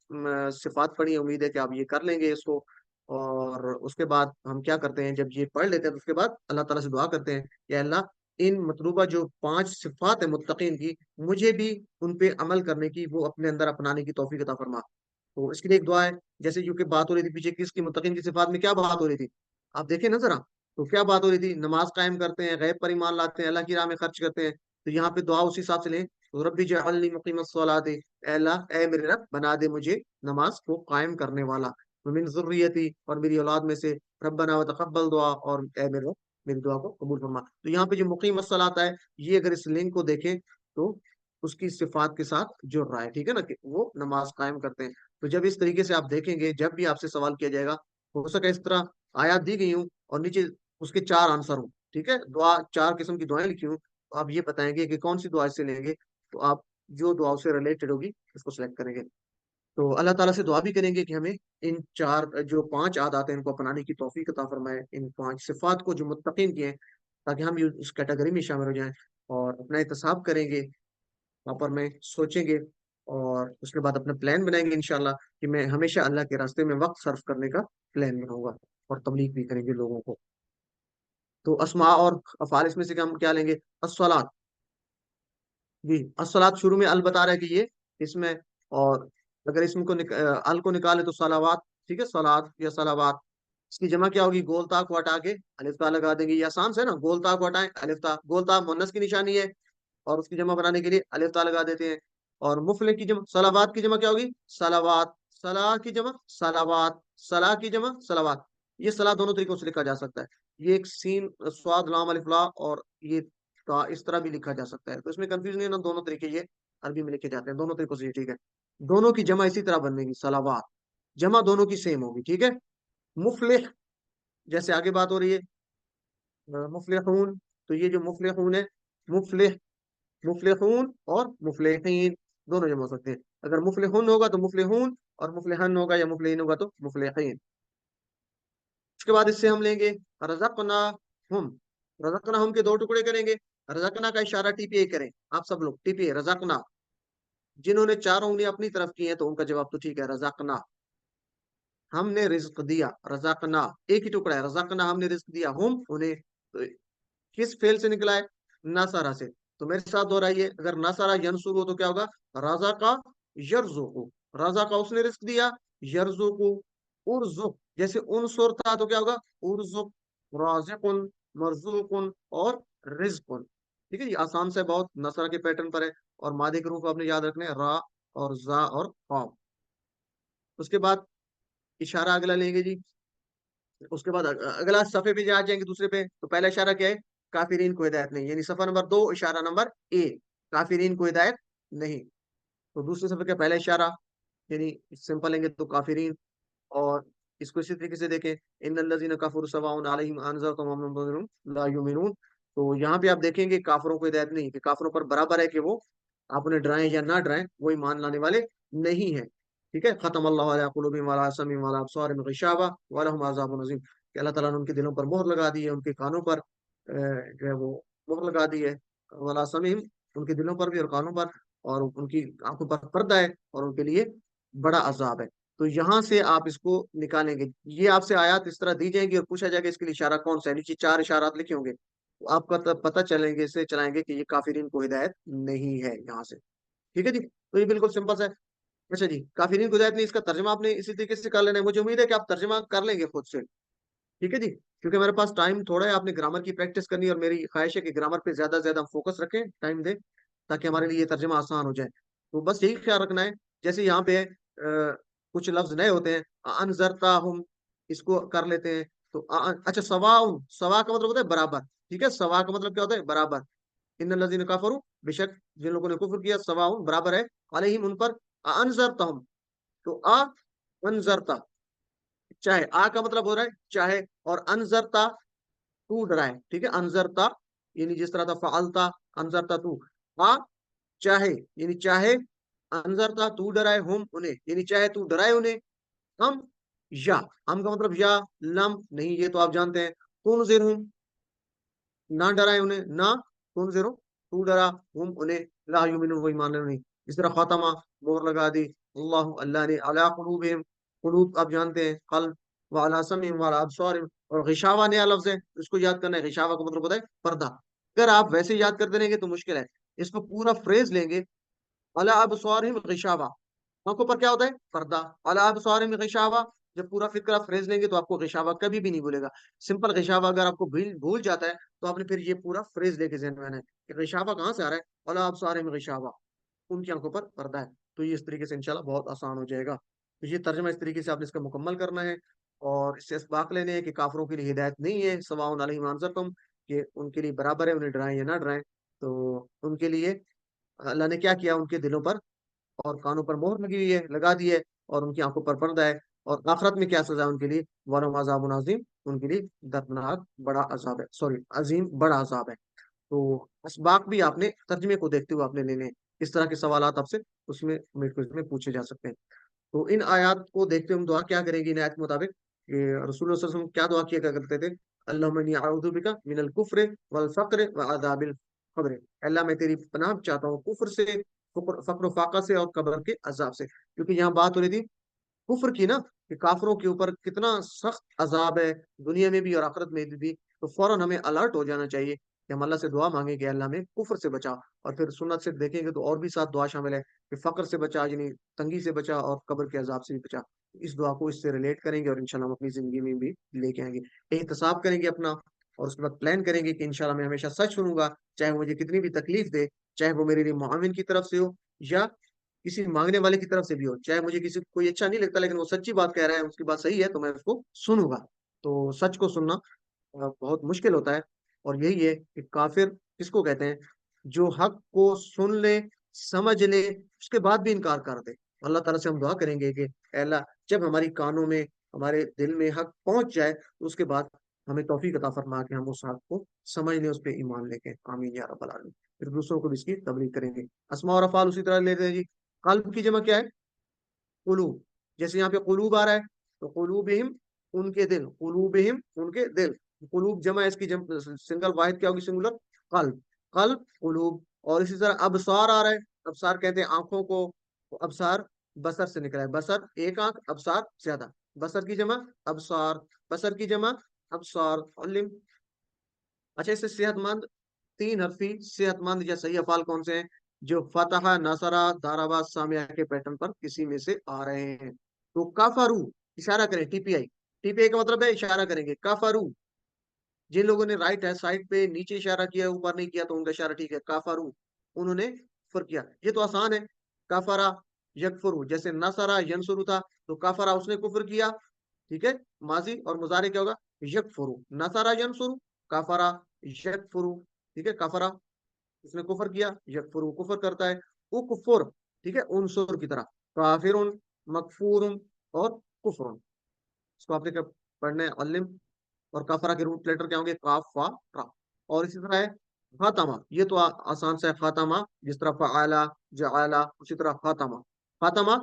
Speaker 1: सिफात पढ़ी है, उम्मीद है कि आप ये कर लेंगे इसको। और उसके बाद हम क्या करते हैं, जब ये पढ़ लेते हैं तो उसके बाद अल्लाह ताला से दुआ करते हैं, या अल्लाह, इन मतलूबा जो 5 सिफात है मुत्तकीन की, मुझे भी उन पे अमल करने की, वो अपने अंदर अपनाने की तौफीक अता फरमा। तो इसके लिए एक दुआ है। जैसे क्योंकि बात हो रही थी पीछे किसकी, मुत्तकीन की सिफात में क्या बात हो रही थी, आप देखें ना जरा। तो क्या बात हो रही थी? नमाज कायम करते हैं, गैब पर ईमान लाते हैं, अल्लाह की राह में खर्च करते हैं। तो यहाँ पे दुआ उसी हिसाब से लें। तो रब्बी जअलनी मुकीमस्सलाति, ऐ अल्लाह, ऐ मेरे रब, बना दे मुझे नमाज को कायम करने वाला। मिन ज़ुर्रियती, और मेरी औलाद में से, रब्बना व तक़ब्बल दुआ, और ऐ मेरे रब, मेरी दुआ को कबूल फरमा। तो यहाँ पे जो मुकीमस्सलात है, ये अगर इस लिंक को देखें तो उसकी सिफात के साथ जुड़ रहा है, ठीक है ना, कि वो नमाज कायम करते हैं। तो जब इस तरीके से आप देखेंगे, जब भी आपसे सवाल किया जाएगा, हो सके इस तरह आयत दी गई हूँ और नीचे उसके 4 आंसर हूँ, ठीक है, दुआ 4 किस्म की दुआएं लिखी हूँ, तो आप ये बताएंगे कि कौन सी दुआ से लेंगे। तो आप जो दुआ से रिलेटेड होगी उसको सिलेक्ट करेंगे। तो अल्लाह ताला से दुआ भी करेंगे कि हमें इन 4 जो 5 आदत है इनको अपनाने की तौफीक अता फरमाए, इन 5 सिफात को जो मुत्तकीन की हैं, ताकि हम भी उस कैटेगरी में शामिल हो जाएं, और अपना एहतसाब करेंगे, प्रॉपर में सोचेंगे, और उसके बाद अपना प्लान बनाएंगे इंशाल्लाह, कि मैं हमेशा अल्लाह के रास्ते में वक्त सर्फ करने का प्लान बनाऊंगा, और तबलीग भी करेंगे लोगों को। तो अस्मा और अफ़ाल इसमें से हम क्या लेंगे? अस्सलात। जी, अस्सलात शुरू में अल बता रहा है कि ये इसमें, और अगर इसमें अल को निकाले तो सलावात, ठीक है, सलात या सलावात। इसकी जमा क्या होगी? गोल ता को हटा के अलिफ ता लगा देंगे। ये आसान से ना, गोल ता को हटाएं, अलिफ ता, गोल ता मुन्नस की निशानी है, और उसकी जमा बनाने के लिए अलिफ ता लगा देते हैं। और मुफले की जमा, सलावात की जमा क्या होगी? सलावात। सलाह की जमा सलावात, सलाह की जमा सलावात। ये सलाह दोनों तरीकों से लिखा जा सकता है। ये एक सीन स्वाद लाम अलिफ ला, और ये इस तरह भी लिखा जा सकता है। तो इसमें कंफ्यूजन नहीं है ना, दोनों तरीके ये अरबी में लिखे जाते हैं, दोनों तरीकों से ये ठीक है। दोनों की जमा इसी तरह बनेगी, सलावात। जमा दोनों की सेम होगी, ठीक है। मुफलिह, जैसे आगे बात हो रही है, मुफलिहून। तो ये जो मुफलिहून है, मुफलिह, मुफलिहून और मुफलिहीन दोनों जमा हो सकते हैं। अगर मुफलिहून होगा तो मुफलिहून, और मुफलिहन होगा या मुफलिहीन होगा तो मुफलिहीन। उसके बाद इससे हम लेंगे रज़क़ना हम। रज़क़ना हम के 2 टुकड़े करेंगे। रज़क़ना का इशारा टीपीए करें, आप सब लोग टीपीए, रज़क़ना। जिन्होंने 4 उंगलियां अपनी तरफ की हैं तो उनका जवाब तो ठीक है, रज़क़ना, हमने रिज्क दिया। रज़क़ना एक ही टुकड़ा है, रज़क़ना हमने रिज्क दिया, हम उन्हें। तो किस फेल से निकला है? नासारा से। तो मेरे साथ दोहराइए, अगर नासारा यनसुर हो तो क्या होगा? राजा का यरजुकु, राजा का उसने रिस्क दिया, यरजुकु, उर्जुक, जैसे उनसुर था तो क्या होगा? उर्जुक, राजिकुन, मरजुकुन और रिजकुन। ठीक है, ये आसान से बहुत नसरा के पैटर्न पर है। और मादे के रूप आपने याद रखने हैं, रा और जा और कौम। उसके बाद इशारा अगला लेंगे जी। उसके बाद अगला सफे पे आ जाएंगे, दूसरे पे। तो पहला इशारा क्या है? काफिरीन को हिदायत नहीं, यानी सफा नंबर 2 इशारा नंबर ए, काफिरीन को हिदायत नहीं। तो दूसरे सफे का पहला इशारा, यानी सिंपल लेंगे तो काफिरीन। और इसको इसी तरीके से देखें, इन्नल्लज़ीना कफरू सवाउन अलैहिम अनज़रतहुम अम लम तुनज़िरहुम ला युमिनून। तो यहाँ पे आप देखेंगे काफिरों को हिदायत नहीं, कि काफिरों पर बराबर है कि वो आप उन्हें डराएं या ना डराएं, वो ईमान लाने वाले नहीं है। ठीक है, खत्म अल्लाहु अला कुलूबिहिम व अला समीइहिम व अला अबसारिहिम गिशावा व लहुम अज़ाबुन अज़ीम, कि अल्लाह ताला ने उनके दिलों पर मोहर लगा दी है, उनके कानों पर जो है वो मोहर लगा दी है। व अला समीइहिम, उनके दिलों पर भी और कानों पर, और उनकी आंखों पर पर्दा है, और उनके लिए बड़ा अजाब है। तो यहाँ से आप इसको निकालेंगे। ये आपसे आयत इस तरह दी जाएगी और पूछा जाएगा इसके लिए इशारा कौन सा है। नीचे 4 इशारात लिखे होंगे, तो आपका तब पता चलेंगे, इससे चलाएंगे कि ये काफिरीन को हिदायत नहीं है यहाँ से। ठीक है जी, तो ये बिल्कुल सिंपल सा है। अच्छा जी, काफिरीन को हिदायत नहीं, इसका तर्जमा आपने इसी तरीके से कर लेना है। मुझे उम्मीद है कि आप तर्जमा कर लेंगे खुद से, ठीक है जी, क्योंकि मेरे पास टाइम थोड़ा है, आपने ग्रामर की प्रैक्टिस करनी है और मेरी ख्वाहिश है कि ग्रामर पे ज्यादा से ज्यादा फोकस रखें, टाइम दें, ताकि हमारे लिए ये तर्जमा आसान हो जाए। तो बस यही ख्याल रखना है। जैसे यहाँ पे कुछ लफ्ज नए होते हैं, अनजरता हम, इसको कर लेते हैं। तो अच्छा, सवाउन, सवा का मतलब होता है बराबर, ठीक है, सवा का मतलब क्या होता है, बराबर। इन लजीन काफरू, बेशक जिन लोगों ने कुफर किया, सवाउन बराबर है, अलैहिम उन पर, अनजरतहुम, तो अनजरता, चाहे आ का मतलब हो रहा है चाहे, और अनजरता तू डराए, ठीक है, अनजरता यानी जिस तरह था फालता, अनजरता तू, आ चाहे यानी चाहे, अनजरता तू डराए, हम उन्हें यानी चाहे तू डराए उन्हें, हम, या, हम का मतलब या, लम नहीं, ये तो आप जानते हैं, तुनजिर हम, ना डराए उन्हें, ना, तुनजिर तू डरा, हम उन्हें, ला युमिनून वो ईमान नहीं। इस तरह खातमा, मोहर लगा दी, अल्लाह अल्लाह ने, अला कुलूबिहिम, कुलूब आप जानते हैं, कल्ब, व अला समीहिम व अला अबसारिहिम, और गिशावा नया लफ्ज है, इसको याद करना है। गिशावा का मतलब होता है पर्दा। अगर आप वैसे याद करते रहेंगे तो मुश्किल है, इसको पूरा फ्रेज लेंगे, अला अबसारिहिम गिशावा, आंखों पर क्या होता है, पर्दा, अला अबसारिहिम गिशावा। जब पूरा फिक्रा फ्रेज लेंगे तो आपको गिशावा कभी भी नहीं भूलेगा। सिंपल गिशावा अगर आपको भूल भूल जाता है तो आपने फिर ये पूरा फ्रेज लेके ज़हन में आना है कि गिशावा कहाँ से आ रहा है, अला अबसारिहिम गिशावा, उनकी आंखों पर पर्दा है। तो ये इस तरीके से इंशाल्लाह बहुत आसान हो जाएगा। तो ये तर्जमा इस तरीके से आपने इसका मुकम्मल करना है, और इससे इसबाक लेने हैं कि काफिरों के लिए हिदायत नहीं है, सवाउन अलैहिम अनज़रतुम, कि उनके लिए बराबर है, उन्हें डराएं या ना डराएं। तो उनके लिए अल्लाह ने क्या किया, उनके दिलों पर और कानों पर मोहर लगी हुई है, लगा दी है, और उनकी आंखों पर पर्दा है। और आखिरत में क्या सजा है उनके लिए, वलहुम अज़ाबुन अज़ीम, उनके लिए दर्दनाक बड़ा अजाब है, सॉरी अजीम बड़ा अजाब है। तो इसबाक भी आपने तर्जमे को देखते हुए आपने लेने हैं। इस तरह के सवालात आपसे उसमें मेरे को इसमें पूछे जा सकते हैं। तो इन आयत को देखते हुए हम दुआ क्या करेंगे, इन आयत के मुताबिक रसूलुल्लाह सल्लल्लाहु अलैहि वसल्लम क्या दुआ किया करते थे, अल्लाहुम्मा इन्नी अऊज़ु बिका मिनल कुफ्र वल फ़क्र व अज़ाबिल क़ब्र, अल्लाह मैं तेरी पनाह चाहता हूँ कुफ्र से, फक्र फाका से, और कब्र के अजाब से। क्योंकि यहाँ बात हो रही थी कुफ्र की ना, कि काफिरों के ऊपर कितना सख्त अजाब है, दुनिया में भी और आखिरत में भी। तो फौरन हमें अलर्ट हो जाना चाहिए कि हम अल्लाह से दुआ मांगे कि अल्लाह हमें कुफ्र से बचा। और फिर सुन्नत से देखेंगे तो और भी साथ दुआ शामिल है कि फक्र से बचा, यानी तंगी से बचा, और कब्र के अजाब से भी बचा। इस दुआ को इससे रिलेट करेंगे और इंशाल्लाह हम अपनी जिंदगी में भी लेके आएंगे, एहतसाब करेंगे अपना, और उसके बाद प्लान करेंगे कि इंशाल्लाह मैं हमेशा सच सुनूंगा, चाहे मुझे कितनी भी तकलीफ दे, चाहे वो मेरे लिए मुआविन की तरफ से हो या किसी मांगने वाले की तरफ से भी हो, चाहे मुझे किसी कोई अच्छा नहीं लगता लेकिन वो सच्ची बात कह रहा है, उसकी बात सही है, तो मैं उसको सुनूंगा। तो सच को सुनना बहुत मुश्किल होता है। और यही है कि काफिर किसको कहते हैं, जो हक को सुन ले, समझ ले, उसके बाद भी इनकार कर दे। अल्लाह ताला से हम दुआ करेंगे कि ऐ अल्लाह, जब हमारी कानों में, हमारे दिल में हक पहुंच जाए तो उसके बाद हमें तौफीक अता फरमा के हम उस हक को समझ लें, उस पर ईमान लेके, आमीन या रब्बल आलमीन। फिर दूसरों को भी इसकी तबलीग करेंगे। अस्मा और अफ़ाल उसी तरह लेते हैं जी। कल्ब की जमा क्या है, कुलूब। जैसे यहाँ पे कुलूब आ रहा है, तो कुलूबिहिम उनके दिल, कुलूबिहिम उनके दिल, कुलूब जमा है, इसकी सिंगल वाहिद क्या होगी, सिंगुलर, कल्ब, कल्ब कुलूब। और इसी तरह अबसार आ रहा है, अबसार कहते हैं आंखों को, तो अबसार बसर से निकला है, बसर एक आंख, अबसार ज्यादा, बसर की जमा अबसार, बसर की जमा अबसार, उल्लिम। अच्छा, इससे सेहतमंद, तीन हरफी सेहतमंद या सही अफाल कौन से हैं, जो फतहा, नसरा, दाराबा, सामिया के पैटर्न पर किसी में से आ रहे हैं। तो काफारू, इशारा करें, टीपीआई, टीपीआई का मतलब है इशारा करेंगे, काफारू। जिन लोगों ने राइट है साइड पे नीचे इशारा किया, ऊपर नहीं किया, तो उनका इशारा ठीक है, काफारू, उन्होंने कुफर किया। ये तो आसान है, काफरा यकफुरु, जैसे नसरा यंसुरु था, तो काफरा उसने कुफर किया, ठीक है। माजी और मुजारे क्या होगा, यकफुरु, नसरा यंसुरु, काफरा यकफुरु, ठीक है। काफरा उसने कुफर किया, यकफुरु कुफर करता है, उकफुर, ठीक है, उनसुर की तरह, काफिरुन, मकफूरुन और कुफरुन। इसको आपने क्या पढ़ना है, अलिम। और कफरा के रूट लेटर क्या होंगे, काफ फा रा। और इसी तरह है खातमा, ये तो आसान सा है, खातमा, जिस तरह फ़अला जअला, उसी तरह खातमा, खातमा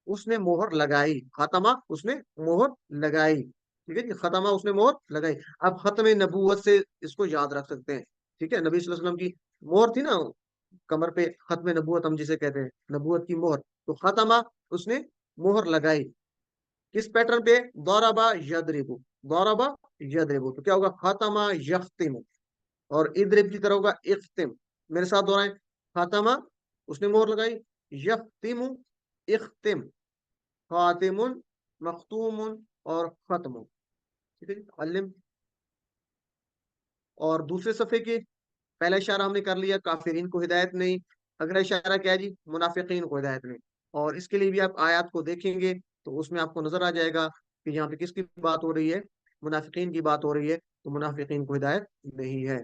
Speaker 1: उसने मोहर लगाई, खातमा उसने मोहर लगाई, ठीक है जी, खतमा उसने मोहर लगाई। अब खत्म नबूवत से इसको याद रख सकते हैं, ठीक है, नबी सल्लल्लाहु अलैहि वसल्लम की मोहर थी ना कमर पे, खत्म नबूवत हम जिसे कहते हैं, नबूवत की मोहर, तो खतमा उसने मोहर लगाई, किस पैटर्न पे, दौराबा यदरिबु, दौराबा यदरिबु, तो क्या होगा, खातमा यख्तिमु। और इद्रिब की तरह होगा इख्तिम, मेरे साथ दोहराएं, खातमा उसने मोहर लगाई, यख्तिमु इख्तिम, खातिमुन, मख्तूमुन और खत्म। ठीक है जी, अल्लिम। और दूसरे सफे के पहला इशारा हमने कर लिया, काफिरीन को हिदायत नहीं। अगला इशारा क्या है जी, मुनाफिकीन को हिदायत नहीं। और इसके लिए भी आप आयत को देखेंगे तो उसमें आपको नजर आ जाएगा कि यहाँ पे किसकी बात हो रही है, मुनाफिकीन की बात हो रही है। तो मुनाफिकीन को हिदायत नहीं है।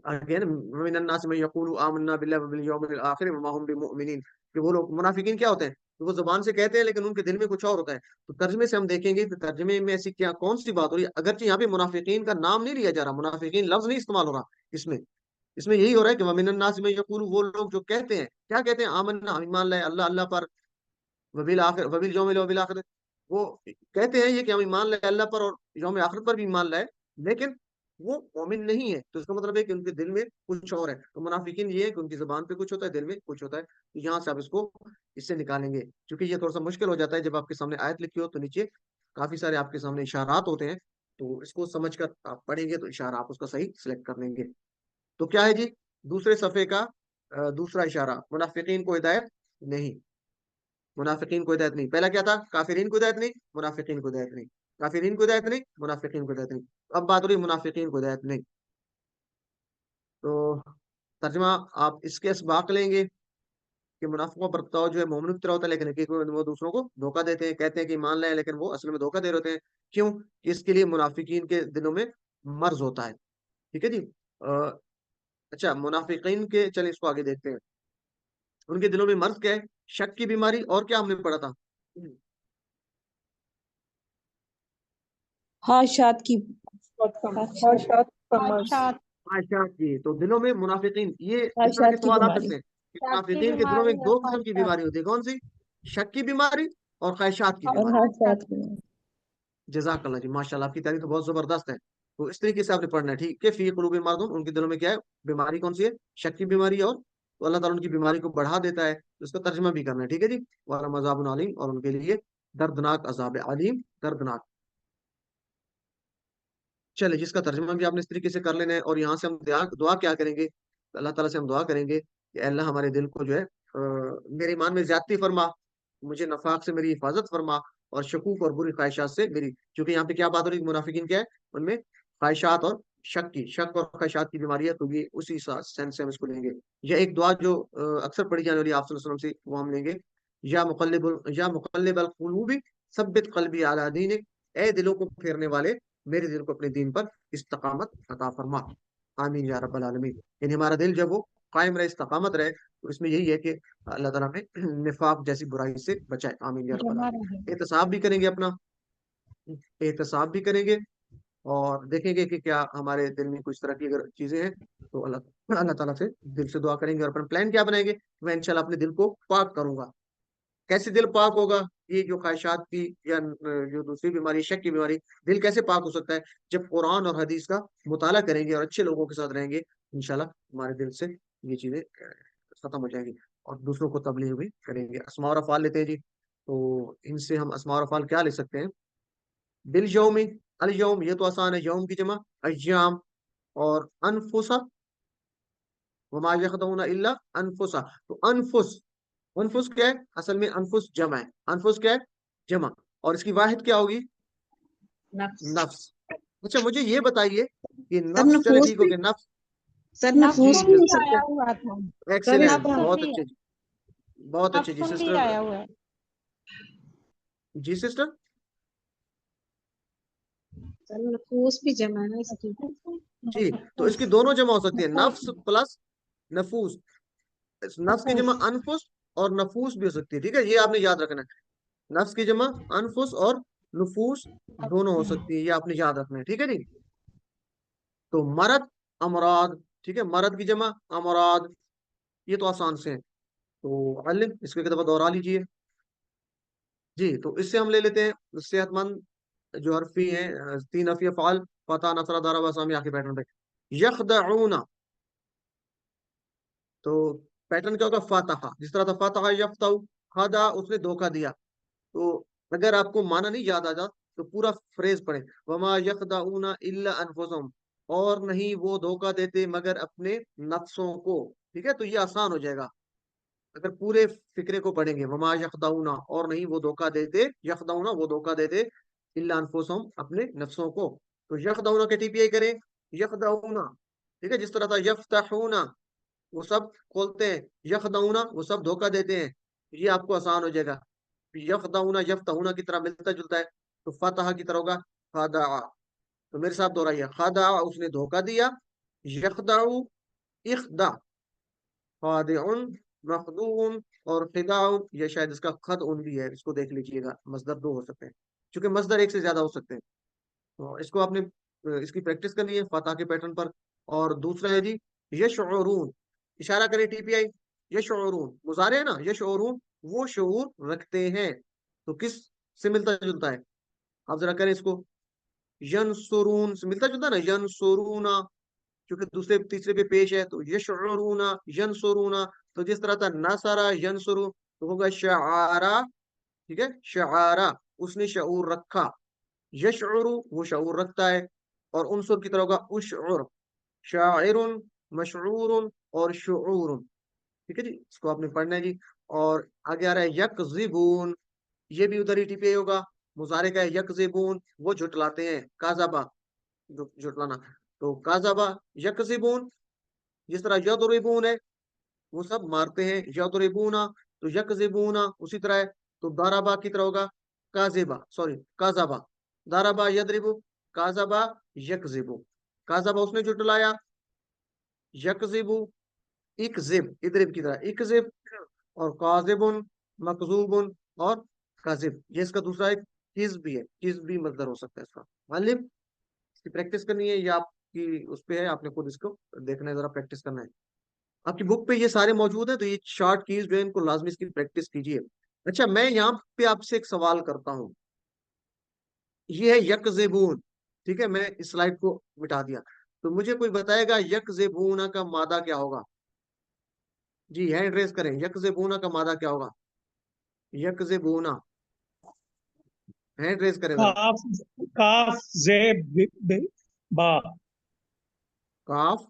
Speaker 1: अगेन, मिनन्नास में यकूलु आमन्ना बिल्लाहि व बिल यौमिल आखिर व मा हुम बिमुमिनीन, कि वो लोग मुनाफिकीन क्या होते हैं, कि वो जुबान से कहते हैं लेकिन उनके दिल में कुछ और होता है। तो तर्जमे से हम देखेंगे तो तर्जमे में ऐसी क्या कौन सी बात हो रही है। अगरचे यहाँ पे मुनाफिकीन का नाम नहीं लिया जा रहा, मुनाफिकीन लफ्ज नहीं इस्तेमाल हो रहा इसमें। इसमें यही हो रहा है कि वमिनन्नास में यकूलु, वो लोग जो कहते हैं, क्या कहते हैं, आमन्ना, हम ईमान लाए अल्लाह अल्लाह पर, वबिल आखिर, वबिल यौमिल वबिल आखिर, वो कहते हैं ये कि हम ईमान लाए अल्लाह पर और यौम आखिरत पर भी ईमान लाए, लेकिन वो मोमिन नहीं है। तो इसका मतलब है कि उनके दिल में कुछ और है। तो मुनाफिकीन ये है कि उनकी जुबान पे कुछ होता है, दिल में कुछ होता है। तो यहाँ से आप इसको इससे निकालेंगे, क्योंकि ये थोड़ा सा मुश्किल हो जाता है जब आपके सामने आयत लिखी हो तो नीचे काफी सारे आपके सामने इशारात होते हैं। तो इसको समझकर आप पढ़ेंगे तो इशारा आप उसका सही सिलेक्ट कर लेंगे। तो क्या है जी, दूसरे सफे का दूसरा इशारा, मुनाफिकीन को हिदायत नहीं, मुनाफिकीन को हिदायत नहीं। पहला क्या था, काफिरीन को हिदायत नहीं, मुनाफिकीन को हिदायत नहीं, काफिरीन को हिदायत नहीं, मुनाफिकीन को हिदायत नहीं। अब बात हो रही मुनाफिकीन को हिदायत नहीं। तो तर्जमा आप इसके इसबाक लेंगे कि मुनाफिकों का बर्ताव जो है मोमिन की तरह होता है, लेकिन हकीकत में वो दूसरों को धोखा देते हैं। कहते हैं कि मान लें, लेकिन वो असल में धोखा दे रहे होते हैं। क्यों? कि इसके लिए मुनाफिकीन के दिलों में मर्ज होता है। ठीक है जी। अच्छा, मुनाफिकीन के, चलिए इसको आगे देखते हैं। उनके दिलों में मर्ज क्या है, शक की बीमारी, और क्या हमने पढ़ा था,
Speaker 5: ख्वाहिशात की
Speaker 3: ख्वाहिशात का मर्ज।
Speaker 6: ख्वाहिशात
Speaker 1: ख्वाहिशात की। तो दिलों में मुनाफिकीन, ये इस तरह के
Speaker 5: ख्वाहिशात की
Speaker 1: सवाल आ
Speaker 5: बीमारी।
Speaker 1: सकते हैं कि
Speaker 6: शक की
Speaker 1: मुनाफिकीन के दिलों में
Speaker 6: बीमारी और
Speaker 1: दो किस्म की
Speaker 6: ख्वाहिशात।
Speaker 1: बीमारी होती है, कौन सी, शक की बीमारी और ख्वाहिशात की
Speaker 6: और
Speaker 5: और
Speaker 1: बीमारी।
Speaker 6: ख्वाहिशात।
Speaker 5: ख्वाहिशात की बीमारी।
Speaker 1: जजाकल्लाह जी, माशाल्लाह, आपकी तारीफ तो बहुत जबरदस्त है। तो इस तरीके से आपने पढ़ना है। ठीक है, फी कुलूबिहिम मरदुन, उनके दिलों में क्या है, बीमारी कौन सी है, शक की बीमारी है। और तो अल्लाह ताला उनकी बीमारी को बढ़ा देता है, तो इसका तर्जमा भी करना है। ठीक है जी, वाला अज़ाबुन अलीम, और उनके लिए दर्दनाक अजाब है, अलीम दर्दनाक। चले, जिसका तर्जुमा भी आपने इस तरीके से कर लेना है। और यहाँ से हम दुआ दुआ क्या करेंगे, अल्लाह ताला से हम दुआ करेंगे कि अल्लाह हमारे दिल को जो है मेरे ईमान में ज्यादती फरमा, मुझे नफाक से मेरी हिफाजत फरमा, और शकूक और बुरी ख्वाहिशात से मेरी, क्योंकि यहाँ पे क्या बात हो रही है, मुनाफिकीन क्या है, उनमें ख्वाहिशात और शक और ख्वाहिशात की बीमारी है। तो ये उसी सेंस से हम इसको लेंगे। यह एक दुआ जो अक्सर पढ़ी जाने वाली है आप सल्लल्लाहु अलैहि वसल्लम से, वो हम लेंगे। या मुक़ल्लिबल क़ुलूबि सब्बित क़ल्बी अला दीनिक, ए दिलों को फेरने वाले, मेरे दिल को अपने दीन पर इस्तकामत अता फरमा। आमीन या रब्बल आलमीन। यानी हमारा दिल जब वो कायम रहे, इस्तकामत रहे, तो इसमें यही है कि अल्लाह ताला हमें निफाक जैसी बुराई से बचाए। आमीन या रब्बल
Speaker 6: जमा
Speaker 1: आलमीन।
Speaker 6: रहे।
Speaker 1: एहतसाब भी करेंगे अपना, एहतसाब भी करेंगे, और देखेंगे कि क्या हमारे दिल में कुछ तरह की अगर चीजें हैं तो अल्लाह अल्लाह ताला से दिल से दुआ करेंगे। और अपना प्लान क्या बनाएंगे, मैं इंशाल्लाह अपने दिल को पाक करूंगा। कैसे दिल पाक होगा, ये जो ख्वाहिशात की या जो दूसरी बीमारी, शक की बीमारी, दिल कैसे पाक हो सकता है, जब कुरान और हदीस का मुताला करेंगे और अच्छे लोगों के साथ रहेंगे, इंशाल्लाह हमारे दिल से ये चीजें खत्म हो जाएंगी, और दूसरों को तबलीग भी करेंगे। अस्मा और अफ़ाल लेते हैं जी। तो इनसे हम अस्मा और अफ़ाल क्या ले सकते हैं, बिल यौमी, अल यौम, ये तो आसान है, यौम की जमा अय्याम, और अनफुसा, वमा यखदऊना इल्ला अनफुसा। तो अनफुस, अनफुस क्या है, असल में अनफुस जमा है, अनफुस क्या है, जमा, और इसकी वाहिद क्या होगी,
Speaker 3: नफ्स।
Speaker 1: नफ्स। अच्छा, मुझे ये बताइए कि
Speaker 3: सर
Speaker 1: नफ्स, चले
Speaker 3: नफूस
Speaker 1: ठीक हो
Speaker 3: भी,
Speaker 1: गया, नफ्स,
Speaker 3: सर
Speaker 1: जी
Speaker 3: नफूस
Speaker 6: नफ्सुन
Speaker 3: भी
Speaker 6: भी
Speaker 3: हो
Speaker 1: जस्ट,
Speaker 3: सकता
Speaker 6: आया
Speaker 3: है।
Speaker 6: हुआ था।
Speaker 3: सर
Speaker 1: एक्सीलेंट,
Speaker 3: नफूस,
Speaker 6: नफ्सुन
Speaker 1: बहुत
Speaker 6: भी,
Speaker 1: अच्छे जी, बहुत अच्छे जी
Speaker 6: नफ्सुन भी
Speaker 1: सिस्टर।
Speaker 6: आया हुआ है।
Speaker 1: जी सिस्टर,
Speaker 3: सर नफूस भी जमा है इसकी।
Speaker 1: जी, तो
Speaker 6: नफूस।
Speaker 1: इसकी दोनों जमा हो सकती है,
Speaker 6: नफूस।
Speaker 1: नफ्स प्लस नफूस। नफ्स की जमा
Speaker 6: नफूस।
Speaker 1: अनफुस और नफूस भी हो सकती है। ठीक है, ये आपने याद रखना है, नफ्स की जमा अनफुस और नफूस दोनों हो सकती है, ये आपने याद रखना है। ठीक है जी। तो मरद, अमराद, ठीक है, मरद की जमा अमराद, ये तो आसान से है। तो अलिम, इसको एक दफा दोहरा लीजिए जी। तो इससे हम ले लेते हैं सेहतमंद जो हरफी हैं, तीन हरफी अफ़ाल, फता, नसरा, दरब, असामी, आखिरी पैटर्न पे। यखदऊना, तो पैटर्न क्या होगा, फातहा, जिस तरह था फातहा यफ्ताउ, खदा, उसने धोखा दिया। तो अगर आपको माना नहीं याद आ जा तो पूरा फ्रेज पढ़े, वमा यखदऊना इल्ला अनफुसहुम, और नहीं वो धोखा देते मगर अपने नफ्सों को। ठीक है, तो ये आसान हो जाएगा। अगर पूरे फिक्रे को पढ़ेंगे, वमा यखदाउना, और नहीं वो धोखा देते, यखदाउना वो धोखा देते, इल्ला अनफुसहुम अपने नफ्सों को। तो यखदाउना के टीपीआई करें, यखदाउना, ठीक है, जिस तरह था यफ्तहूना वो सब खोलते हैं, यखदाउना वो सब धोखा देते हैं, ये आपको आसान हो जाएगा। यखदाउना यफ्तहूना की तरह मिलता जुलता है, तो फतह की तरह होगा खदा। तो मेरे साथ दोहराइए, खदा उसने धोखा दिया, यखदाउ इखदा, खादिउन मखदूम, और खिदाउन ये शायद इसका खद उन भी है, इसको देख लीजिएगा, मसदर दो हो सकते हैं, क्योंकि मसदर एक से ज्यादा हो सकते हैं। तो इसको आपने इसकी प्रैक्टिस करनी है फतह के पैटर्न पर। और दूसरा है जी यशऊरून, इशारा करें टीपीआई, यशऊरून मुजारे है ना, यशऊरून वो शऊर रखते हैं, तो किस से मिलता जुलता है, आप जरा करें इसको, यनसुरून से मिलता जुलता है ना, यनसुरूना, क्योंकि दूसरे तीसरे पे पेश है, तो यशऊरूना यनसुरूना। तो जिस तरह था नसरा यनसुरू, तो होगा शआरा, ठीक है, शआरा उसने शऊर रखा, यशउरु वो शऊर रखता है, और उनसुर की तरह होगा उशउर, शाइरुन मशऊरुन और शुऊरुन, ठीक है जी, इसको आपने पढ़ना है जी। और आगे आ रहा है यकज़िबून, ये भी उधर ही टीपे होगा, मुजारे का है यकज़िबून वो झुटलाते हैं, काज़ाबा झुटलाना, तो काज़ाबा यकज़िबून, जिस तरह यदरिबून है वो सब मारते हैं, यदरिबूना, तो यकज़िबूना उसी तरह है, तो दाराबा की तरह होगा काज़िबा, सॉरी काज़ाबा, दाराबा यदरिबु, काज़ाबा यकज़िबु, काज़ाबा उसने झुटलाया, यकज़िबु इकज़िब इद्रिब की तरह इकज़िब, और काज़िबुन मकज़ूबुन और काज़िब, ये इसका दूसरा एक किज़ भी है, किज़ भी मजदर हो सकता है इसका। मालिम इसकी प्रैक्टिस करनी है, ये आपकी उस पे है, आपने खुद इसको देखना है, जरा प्रैक्टिस करना है। आपकी बुक पे ये सारे मौजूद है, तो ये शॉर्ट कीज जो है इनको लाजमी इसकी प्रैक्टिस कीजिए। अच्छा, मैं यहाँ पे आपसे एक सवाल करता हूँ, ये है यकज़िबून, ठीक है, मैं इस स्लाइड को मिटा दिया, तो मुझे कोई बताएगा यकज़िबूना का मादा क्या होगा? जी हैंड रेस करें, यकज़िबूना का मादा क्या होगा? यकज़िबूना, हैंड रेस करें जरा।
Speaker 7: काफ काफ जे बा
Speaker 1: काफ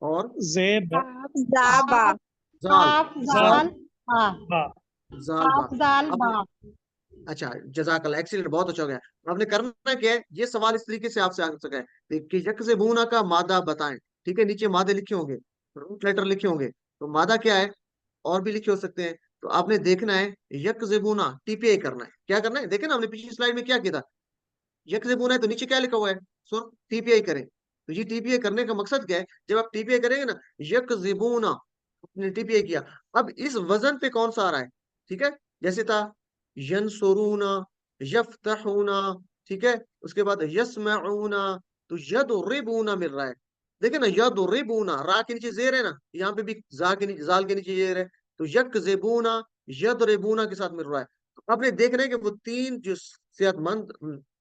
Speaker 1: और
Speaker 7: जे
Speaker 5: जाबा
Speaker 1: जाल,
Speaker 6: काफ
Speaker 1: जाल,
Speaker 6: जाल बा,
Speaker 7: बा
Speaker 1: जाल बा।
Speaker 6: काफ जाल
Speaker 1: अब
Speaker 6: बा।
Speaker 1: अच्छा, जजाकल्ला, एक्सीलेंट, बहुत अच्छा हो गया। आपने करना क्या है, ये सवाल इस तरीके से आपसे आ सका है कि यकज़िबूना का मादा बताएं, ठीक है, नीचे मादे लिखे होंगे, रूट लेटर लिखे होंगे, तो मादा क्या है, और भी लिखे हो सकते हैं, तो आपने देखना है यकज़िबूना टीपीआई करना है, क्या करना है, देखे ना हमने पिछली स्लाइड में क्या किया था, यकज़िबूना है तो नीचे क्या लिखा हुआ है, सो टीपीआई करें। तो ये टीपीआई करने का मकसद क्या है, जब आप टीपीआई करेंगे ना, यकज़िबूना आपने टीपीआई किया, अब इस वजन पे कौन सा आ रहा है, ठीक है, जैसे था यनसुरूना, यफ्तहूना, ठीक है, उसके बाद यस्मऊना, तो यदरिबूना मिल रहा है, देखिए ना, यदरिबूना रा के नीचे जेर है ना, यहाँ पे भी जा के नीचे, जाल के नीचे जेर है, तो यकज़िबूना यदरिबूना के साथ मिल रहा है। तो आपने देखना है कि वो तीन जो सेहतमंद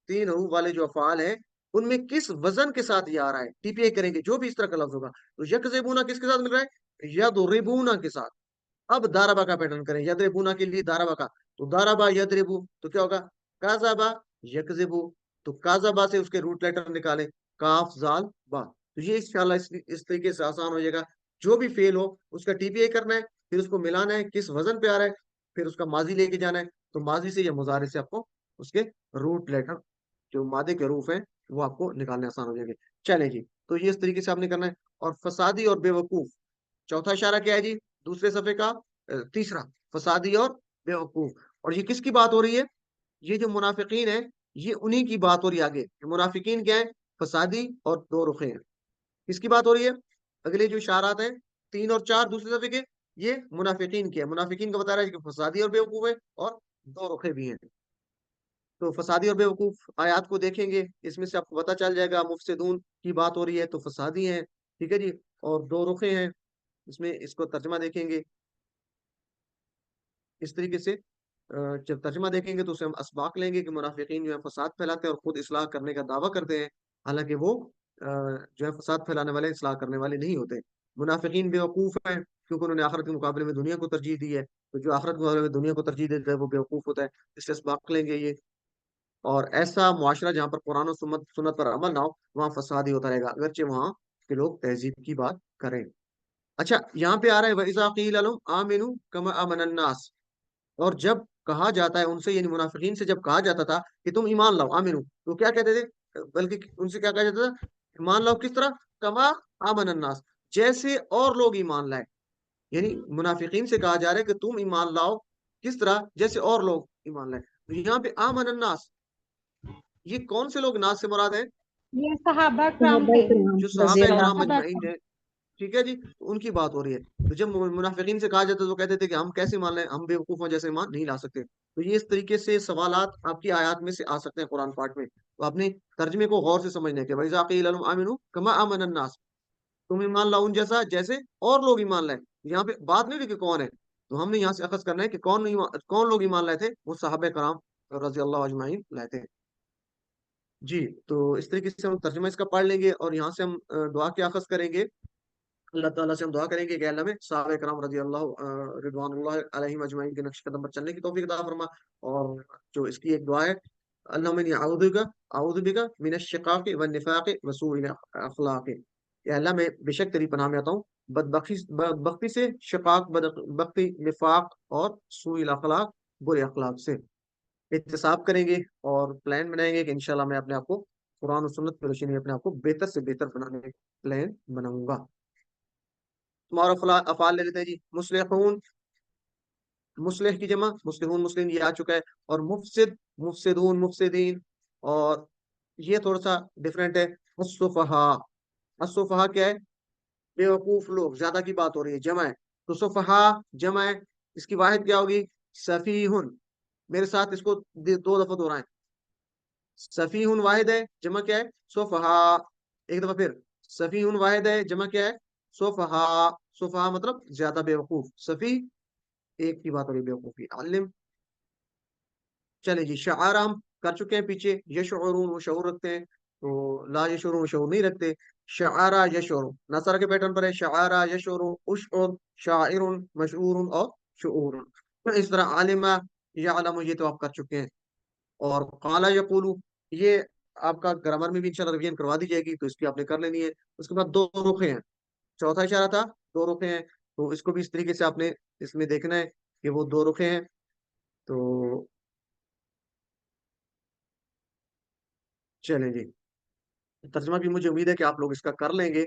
Speaker 1: तीन हरूफ वाले जो अफ़ाल है, उनमें किस वजन के साथ ये आ रहा है, टीपीआई करेंगे जो भी इस तरह का लफ्ज होगा, तो यकज़िबूना किसके साथ मिल रहा है, यदरिबूना के साथ। अब दाराबा का पैटर्न करें, यदरिबूना के लिए दाराबा का, तो दाराबा यदरिबू, तो क्या होगा, काजाबा यकजिबू, तो काजाबा से उसके रूट लेटर निकाले, काफ जाल बा, तो ये इंशाल्लाह इस तरीके से आसान हो जाएगा। जो भी फेल हो उसका टीपीआई करना है, फिर उसको मिलाना है किस वजन पे आ रहा है, फिर उसका माजी लेके जाना है, तो माजी से या मुजारे से आपको उसके रूट लेटर जो मादे के रूफ हैं वो आपको निकालने आसान हो जाएंगे। चले जी, तो ये इस तरीके से आपने करना है। और फसादी और बेवकूफ, चौथा इशारा क्या है जी, दूसरे सफे का तीसरा, फसादी और बेवकूफ। और ये किसकी बात हो रही है, ये जो मुनाफिकीन है, ये उन्हीं की बात हो रही है आगे। मुनाफिकीन क्या है, फसादी और दो रुखे हैं, किसकी बात हो रही है, अगले जो इशारात हैं 3 और 4 दूसरे सफे के, ये मुनाफिकीन के है, मुनाफिकीन का बता रहा है कि फसादी और बेवकूफ है और दो रुखे भी हैं। तो फसादी और बेवकूफ आयात को देखेंगे, इसमें से आपको पता चल जाएगा, मुफसिदून की बात हो रही है तो फसादी हैं, ठीक है जी, और दो रुखे हैं, इसमें इसको तर्जमा देखेंगे इस तरीके से। जब तर्जमा देखेंगे तो उसे हम असबाक लेंगे कि मुनाफिकीन जो है फसाद फैलाते हैं और खुद इस्लाह करने का दावा करते हैं, हालांकि वो जो है फसाद फैलाने वाले इस्लाह करने वाले नहीं होते। मुनाफिकीन बेवकूफ़ हैं क्योंकि उन्होंने आखिरत के मुकाबले में दुनिया को तरजीह दी है, तो जो आखिरत के मुकाबले में दुनिया को तरजीह देता है वो बेवकूफ़ होता है, इसलिए असबाक लेंगे ये। और ऐसा मुआशरा जहाँ पर कुरान और सुन्नत पर अमल ना हो, वहाँ फसाद ही होता रहेगा, अगरचे वहाँ के लोग तहजीब की बात करें। अच्छा, यहाँ पे आ रहा है वइज़ा क़ील लहुम आमिनू कमा आमनन नास, और जब कहा जाता है उनसे, यानी मुनाफिकीन से जब कहा जाता था कि तुम ईमान लाओ, आमिनू, तो क्या कहते थे? बल्कि उनसे क्या कहा जाता था? ईमान लाओ किस तरह? कमा आमनन नास, जैसे और लोग ईमान लाए। यानी मुनाफिकीन से कहा जा रहा है कि तुम ईमान लाओ किस तरह? जैसे और लोग ईमान लाए। तो यहाँ पे आमनन नास, ये कौन से लोग? नास से मुराद है
Speaker 6: ये सहाबा कराम थे।
Speaker 1: जो सहाबा कराम
Speaker 6: सहाबा
Speaker 1: अजमईन है, ठीक है जी, तो उनकी बात हो रही है। तो जब मुनाफिकीन से कहा जाता है तो कहते थे कि हम कैसे मान लें, हम बेवकूफ हैं, जैसे ईमान नहीं ला सकते। तो ये इस तरीके से सवालात आपकी आयत में से आ सकते हैं कुरान पाक में। तो आपने तर्जमे को गौर से समझने के, वइज़ा क़ील लहुम आमिनू कमा आमनन नास, तुम ईमान लाओ उन जैसा जैसे और लोग ईमान लाए। यहाँ पे बात नहीं रही कि कौन है, तो हमने यहाँ से अखज़ करना है कि कौन लोग ईमान लाए थे? वो सहाबा कराम रज़ी अल्लाह अजमईन लाए थे। जी, तो इस तरीके से हम तर्जुमा इसका पढ़ लेंगे और यहाँ से हम दुआ की अखज़ करेंगे। अल्लाह ताला से हम दुआ करेंगे कि अल्लाह में सहाबा कराम रज़ी अल्लाह रिदवानुल्लाह अलैहिम अजमईन के नक्श कदम पर चलने की तौफीक अता फरमा। और जो इसकी एक दुआ है, अल्लाहुम्मा इन्नी अऊज़ु बिका मिनश शिक़ाक़ि वन निफ़ाक़ि व सूइल अख़लाक़ि, या अल्लाह मैं बेशक तेरी पनाह में आता हूँ बदबख्ती से, शिक़ाक़ बदबख्ती, निफ़ाक़ और सूइल अख़लाक़, बुरे अख़लाक़ से। एहतिसाब करेंगे और प्लान बनाएंगे कि इंशाल्लाह मैं अपने आप को कुरान और सुन्नत की रोशनी में अपने आप को बेहतर से बेहतर बनाने का प्लान बनाऊंगा। तुम्हारा अफ़ाल ले लेते हैं जी। मुस्लिहून, मुस्लिह की जमा मुस्लिहून, मुस्लिम ये आ चुका है। और मुफसिद, मुफसिदून, मुफसिदीन। और ये थोड़ा सा डिफरेंट है। अस्सुफहा, अस्सुफहा क्या है? बेवकूफ लोग, ज्यादा की बात हो रही है, जमा है। तो सुफहा जमा है, इसकी वाहिद क्या होगी? सफीहुन। मेरे साथ इसको दो दफा दोहराएं। सफीहुन वाहिद है, जमा क्या है? सुफहा। एक दफा फिर, सफीहुन वाहिद है, जमा क्या है? सुफहा। सुफहा मतलब ज्यादा बेवकूफ, सफी एक की बात हो रही है, बेवकूफी। अलिम, चले जी। शआरा हम कर चुके हैं पीछे। यशउरून, वो शऊर रखते हैं, तो ला यशउरून, वो शऊर नहीं रखते। शआरा यशउर नसर के पैटर्न पर है। शआरा यशउर, उशउर, शाइरुन, मशऊरुन और शुऊरुन। तो इस तरह आलिमा, यअलमु, ये तो आप कर चुके हैं। और काला यकूलू, ये आपका ग्रामर में भी इंशाल्लाह रिवीजन करवा दी जाएगी, तो इसकी आपने कर लेनी है। उसके बाद दो रुखे हैं, चौथा इशारा था, दो रुखे हैं, तो इसको भी इस तरीके से आपने इसमें देखना है कि वो दो रुखे हैं। तो चलें जी, तर्जमा भी मुझे उम्मीद है कि आप लोग इसका कर लेंगे।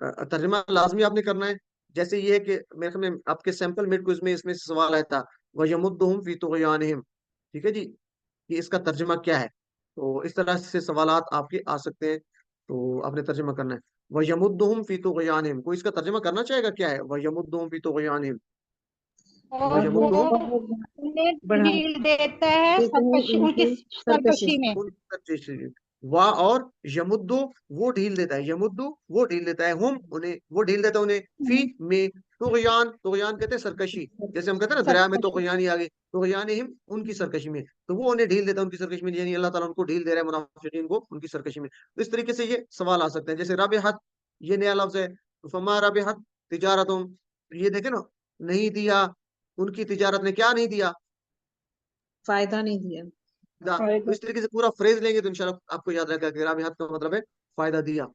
Speaker 1: तर्जमा लाजमी आपने करना है। जैसे ये है कि मेरे ख्याल में आपके सैंपल मिड क्विज में इसमें से सवाल आया था, वयमुद्दुहुम फी तुग़यानिहिम, ठीक है जी, कि इसका तर्जमा क्या है। तो इस तरह से सवालात आपके आ सकते हैं, तो आपने तर्जमा करना है। वयमुद्दुहुम फी तुग़यानिहिम, कोई इसका तर्जमा करना चाहेगा क्या है वयमुद्दुहुम फी तुग़यानिहिम?
Speaker 6: और वो
Speaker 1: वयमुद्दुहुम,
Speaker 6: उन्हें
Speaker 3: बढ़ा
Speaker 6: ढील देता है
Speaker 3: देते हैं
Speaker 6: उनकी
Speaker 3: उनकी सरकशी।
Speaker 6: सरकशी में।
Speaker 1: उन वाह, और यमुद्दु, वो ढील देता है, यमुद्दु वो ढील देता है, हुम उन्हें, वो ढील देता है उन्हें, फी में, तुग़यान, तुग़यान कहते हैं सरकशी। जैसे हम कहते हैं ना दरिया में
Speaker 6: सरकशी।
Speaker 1: तुग़यानी आ गई, तुग़यान हिम उनकी सरकशी में, तो वो उन्हें ढील देता है उनकी सरकशी में, यानी अल्लाह ताला उनको ढील दे रहा है मुनाफिकीन को उनकी सरकशी में। तो इस तरीके से ये सवाल आ सकते हैं। जैसे रबिहत, ये नया लफ्ज है, तो फमा रबिहत तिजारतुम, ये देखे ना, नहीं दिया, उनकी तिजारत ने क्या नहीं दिया?
Speaker 3: फायदा नहीं दिया।
Speaker 1: तो इस तरीके से पूरा फ्रेज लेंगे तो इंशाल्लाह आपको याद रहेगा कि राबिहत का मतलब है फायदा दिया।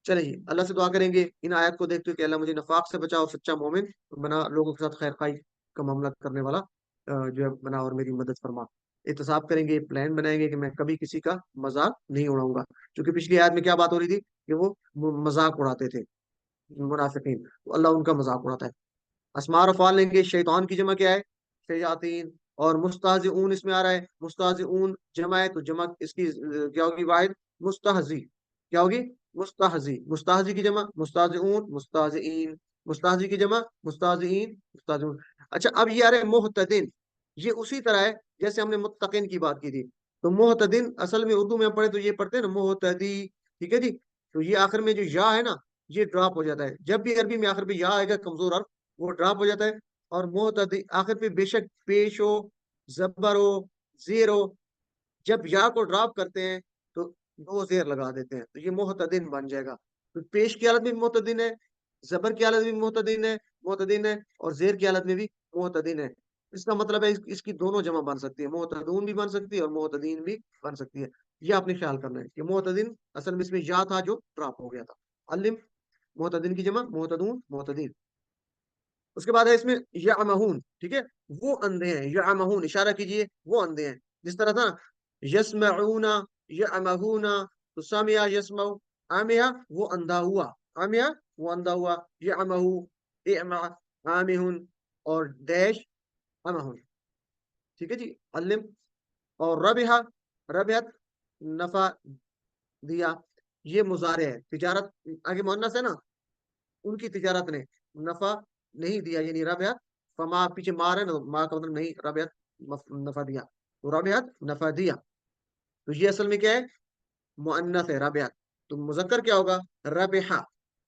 Speaker 1: चलिए, अल्लाह से दुआ करेंगे इन आयत को देखते हुए कि अल्लाह मुझे नफाक से बचा और सच्चा मोमिन बना, लोगों के साथ खैर खाई का मामला करने वाला जो है बना, और मेरी मदद फरमा। एहतसाब करेंगे, प्लान बनाएंगे कि मैं कभी किसी का मजाक नहीं उड़ाऊंगा। क्योंकि पिछली आयत में क्या बात हो रही थी कि वो मजाक उड़ाते थे मुनाफिकीन, तो अल्लाह उनका मजाक उड़ाता है। अस्मार अफ़ाल लेंगे, शैतान की जमा क्या है? शयातीन। और मुस्ताज़िऊन इसमें आ रहा है, मुस्ताज़िऊन जमा है, तो जमा इसकी क्या होगी? वाहिद, मुस्तहजी, क्या होगी? मुस्तहजी। मुस्तहजी की जमा मुस्ताज़िऊन, मुस्ताज़िईन। मुस्ताहजी की जमा मुस्ताज़िईन, मुस्ताज़िऊन। अच्छा, अब ये आ रहा है मुहतदिन, ये उसी तरह है जैसे हमने मुत्तकिन की बात की थी। तो मुहतदिन असल में उर्दू में हम पढ़े तो ये पढ़ते हैं ना मुहतदी, ठीक है जी। तो ये आखिर में जो या है ना, ये ड्रॉप हो जाता है। जब भी अरबी में आखिर पे या आएगा कमजोर अर्थ, वो ड्रॉप हो जाता है। और मुहतदी आखिर पे बेशक पेश हो, जबर हो, जेर हो, जब या को ड्रॉप करते हैं तो दो जेर लगा देते हैं, तो ये मुहतदिन बन जाएगा। तो पेश की हालत में भी मुहतदिन है, जबर की हालत में भी मुहतदिन है और जेर की हालत में भी मुहतदिन है। इसका मतलब है इसकी दोनों जमा बन सकती है, मुहतदून भी बन सकती है और मुहतदीन भी बन सकती है। ये आपने ख्याल करना है कि मुहतदिन असल में इसमें या था जो ड्रॉप हो गया था। अलिम, मोहतदिन की जमा मोहतदून मोहतदीन। उसके बाद है इसमें यअमहून, ठीक है, वो अंधे हैं, यअमहून इशारा कीजिए, वो अंधे हैं। जिस तरह था यस्मऊना यअमहूना, तो सामिया यस्मऊ, आमिया वो अंधा हुआ, आमिया वो अंधा हुआ, यअमहू इअमा आमिहुन, और डैश अमहुन, ठीक है जी, अल्लिम। और रबिहा, रबिहत नफा दिया, ये मुजारे है, तिजारत आगे मुअन्नस है ना, उनकी तिजारत ने नफा नहीं दिया, यानी रबियत, फमा पीछे मार है ना, माँ का मतलब नहीं, रबियत नफा दिया, तो रबियत नफा दिया। तो ये असल में क्या है, मुअन्नस है रबियत। तो मुजक्कर क्या होगा, रबिहा,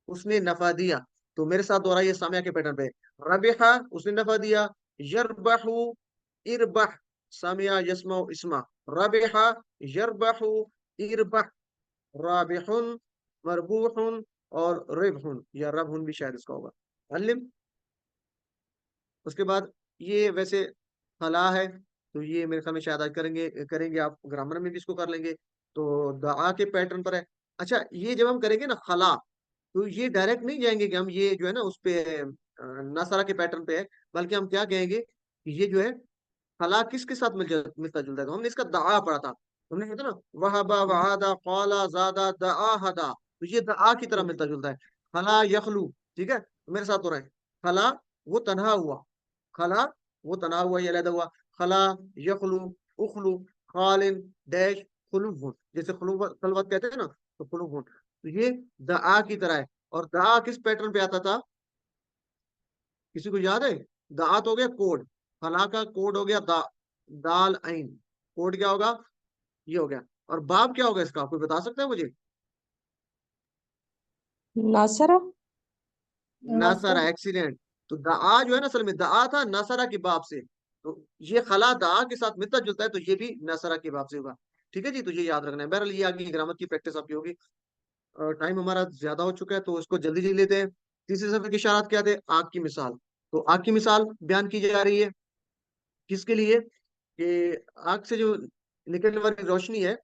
Speaker 1: उसने नफा दिया। तो मेरे साथ दोहराइए सामिया के पैटर्न पे, रबिहा उसने नफा दिया, यरबहु इरबह, सामिया यस्मा इस्मा, रबिहा यरबहु इरबह, राबिहुन मरबूहुन और रिबहुन, या रबहुन भी शायद इसका होगा, अल्लिम। उसके बाद ये वैसे फला है, तो ये मेरे ख्याल में शायद आज करेंगे करेंगे आप ग्रामर में भी इसको कर लेंगे, तो दआ के पैटर्न पर है। अच्छा, ये जब हम करेंगे ना खला, तो ये डायरेक्ट नहीं जाएंगे कि हम ये जो है ना उस पे नसरा के पैटर्न पे है, बल्कि हम क्या कहेंगे कि ये जो है फला किसके साथ मिलता जुलता है। तो हमने इसका दआ पढ़ा था, हमने कहता ना वहबा वहादा क़ाला ज़ादा दआ हदा, तो ये दआ की तरह मिलता जुलता है। फला यखलू, ठीक है, तो मेरे साथ हो रहा है, फला वो तनहा हुआ, खला वो तना हुआ, ये अलहदा हुआ, खला यखलू उखलू खालिन डैश खुलूफुन, जैसे खुलूफत खलवत कहते हैं ना, तो खुलूफुन, तो ये दआ की तरह है। और दआ किस पैटर्न पे आता था, किसी को याद है? दआ तो हो गया कोड, फला का कोड हो गया दा, दाल आइन, कोड क्या होगा, ये हो गया। और बाब क्या होगा इसका, कोई बता सकता है मुझे?
Speaker 5: नासरा।
Speaker 1: नसरा, एक्सीलेंट। तो दआ जो है ना, असल में दआ था नसरा के बाब से, तो ये खला दआ के साथ मिलता जुलता है, तो ये भी नसरा के बाब से होगा, ठीक है जी। तो ये याद रखना है। बहरहाल ये आगे ग्रामर की प्रैक्टिस आपकी होगी। टाइम हमारा ज्यादा हो चुका है, तो इसको जल्दी जल्दी लेते हैं। तीसरे सफे की इशारात क्या थे, आग की मिसाल। तो आग की मिसाल बयान की जा रही है किसके लिए, कि आग से जो निकलने वाली रोशनी है,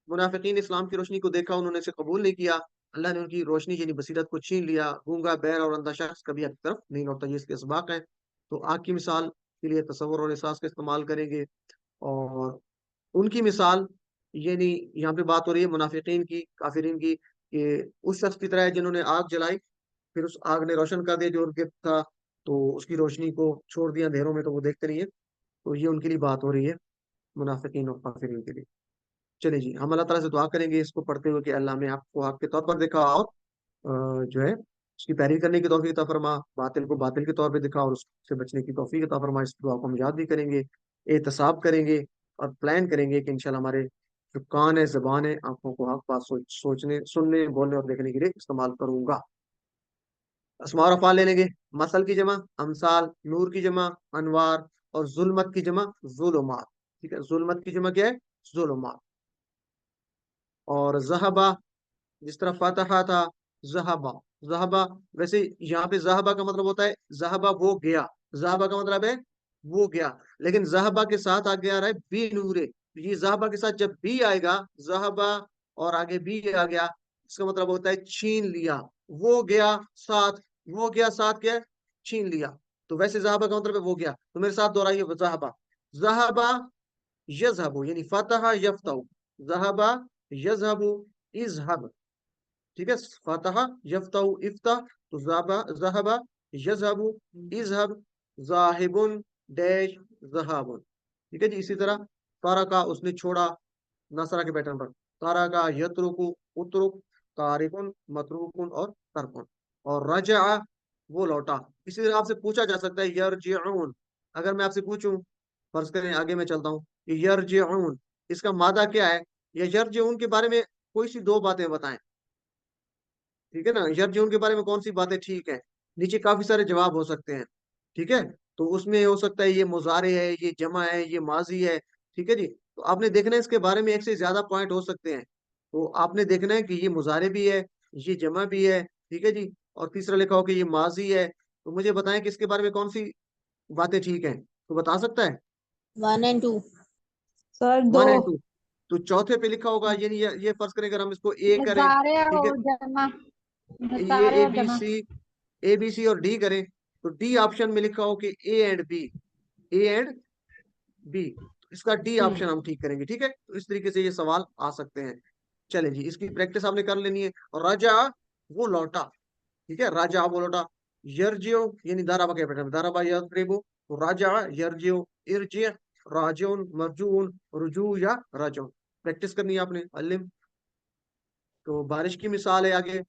Speaker 1: मुनाफिकीन इस्लाम की रोशनी को देखा, उन्होंने इसे कबूल नहीं किया, अल्लाह ने उनकी रोशनी यानी बसीरत को छीन लिया, गूंगा बैर और अंधा शख्स कभी आग की तरफ नहीं लौटता, ये इसके इसबाक है। तो आग की मिसाल के लिए तसव्वुर और एहसास का इस्तेमाल करेंगे। और उनकी मिसाल, यानी यहाँ पे बात हो रही है मुनाफिकीन की, काफिरीन की, कि उस शख्स की तरह है जिन्होंने आग जलाई, फिर उस आग ने रोशन कर दिया जो उनके था, तो उसकी रोशनी को छोड़ दिया अंधेरों में, तो वो देखते नहीं है। तो ये उनके लिए बात हो रही है, मुनाफिकीन और काफिरीन के लिए। चलिए जी, हम अल्लाह ताला से दुआ करेंगे इसको पढ़ते हुए कि अल्लाह में आपको हक के तौर पर देखा, और जो है उसकी पैरवी करने की तौफीक अता फरमा, बातिल को बातिल के तौर पे दिखा और उससे बचने की तौफीक अता फरमा। इस दुआ को हम याद भी करेंगे, एहतसाब करेंगे, और प्लान करेंगे कि इंशाल्लाह हमारे जो कान है, जबान है, आंखों को हक बात सोचने सुनने बोलने और देखने के लिए इस्तेमाल करूंगा। अस्मा और अफ़ाल ले लेंगे, मसल की जमा अमसाल, नूर की जमा अनवार, और जुल्मत की जमा जुलुमात, ठीक है, जुल्मत की जमा क्या है, जुलुमात। और जहबा, जिस तरह फतहा था, जहबा, जहबा, वैसे यहाँ पे जहबा का मतलब होता है जहबा वो गया, जहबा का मतलब है वो गया, लेकिन जहबा के साथ आगे आ रहा है बी नूरे, ये जहबा के साथ जब बी आएगा, जहबा और आगे बी आ गया, इसका मतलब होता है छीन लिया, वो गया साथ, वो गया साथ क्या है, छीन लिया। तो वैसे जहबा का मतलब है वो गया, तो मेरे साथ दोहराइए, जहबा, जहबा यजहबु, यानी फतहा यफ्तहु, जहबा यजहबु इजहब, ठीक है, फतहा यफ्तहु इफ्तह, तो ज़हबा यज़हबु इज़हब, ज़ाहिबुन डैश ज़हाबुन, ठीक है जी। इसी तरह तारका उसने छोड़ा, नसरा के पैटर्न पर, तारका यत्रुकु उतरुक, तारिकुन मतरूकुन और तरकुन। और रजा वो लौटा। इसी तरह आपसे पूछा जा सकता है यरजिऊन, अगर मैं आपसे पूछूं, फर्ज करें आगे मैं चलता हूँ, यरजिऊन इसका मादा क्या है, या यरजिऊन के बारे में कोई सी दो बातें बताएं, ठीक है ना, यर्जिउन के बारे में कौन सी बातें ठीक है, नीचे काफी सारे जवाब हो सकते हैं, ठीक है। तो उसमें हो सकता है ये मुजारे है, ये जमा है, ये माजी है, ठीक है जी। तो आपने देखना है इसके बारे में एक से ज्यादा पॉइंट हो सकते हैं, तो आपने देखना है कि ये मुजारे भी है, ये जमा भी है, ठीक है जी, और तीसरा लिखा हो कि ये माजी है। तो मुझे बताएं कि इसके बारे में कौन सी बातें ठीक है, तो बता सकता है?
Speaker 5: 1 और 2। सर 2।
Speaker 1: 1 और 2, तो चौथे पे लिखा होगा, यानी ये फर्ज करें अगर हम इसको ए करें,
Speaker 6: मुजारे
Speaker 1: ठीक है,
Speaker 6: और जमा।
Speaker 1: ये
Speaker 6: सारे
Speaker 1: ए
Speaker 6: और
Speaker 1: बी
Speaker 6: जमा।
Speaker 1: सी, ए बी सी और डी करें तो डी ऑप्शन में लिखा हो कि A and B, A and B, इसका डी ऑप्शन हम ठीक करेंगे। ठीक है, तो इस तरीके से ये सवाल आ सकते हैं। चले जी, इसकी प्रैक्टिस आपने कर लेनी है। और राजा वो लौटा, ठीक है, राजा वो लौटा। यर्जियो यानी दाराबा के पैटर्न, दाराबा यद्रिबु, तो राजा यर्जियो, इरजि राजून, मरजून, रुजू या राजून, प्रैक्टिस करनी है आपने। अलिम, तो बारिश की मिसाल है आगे।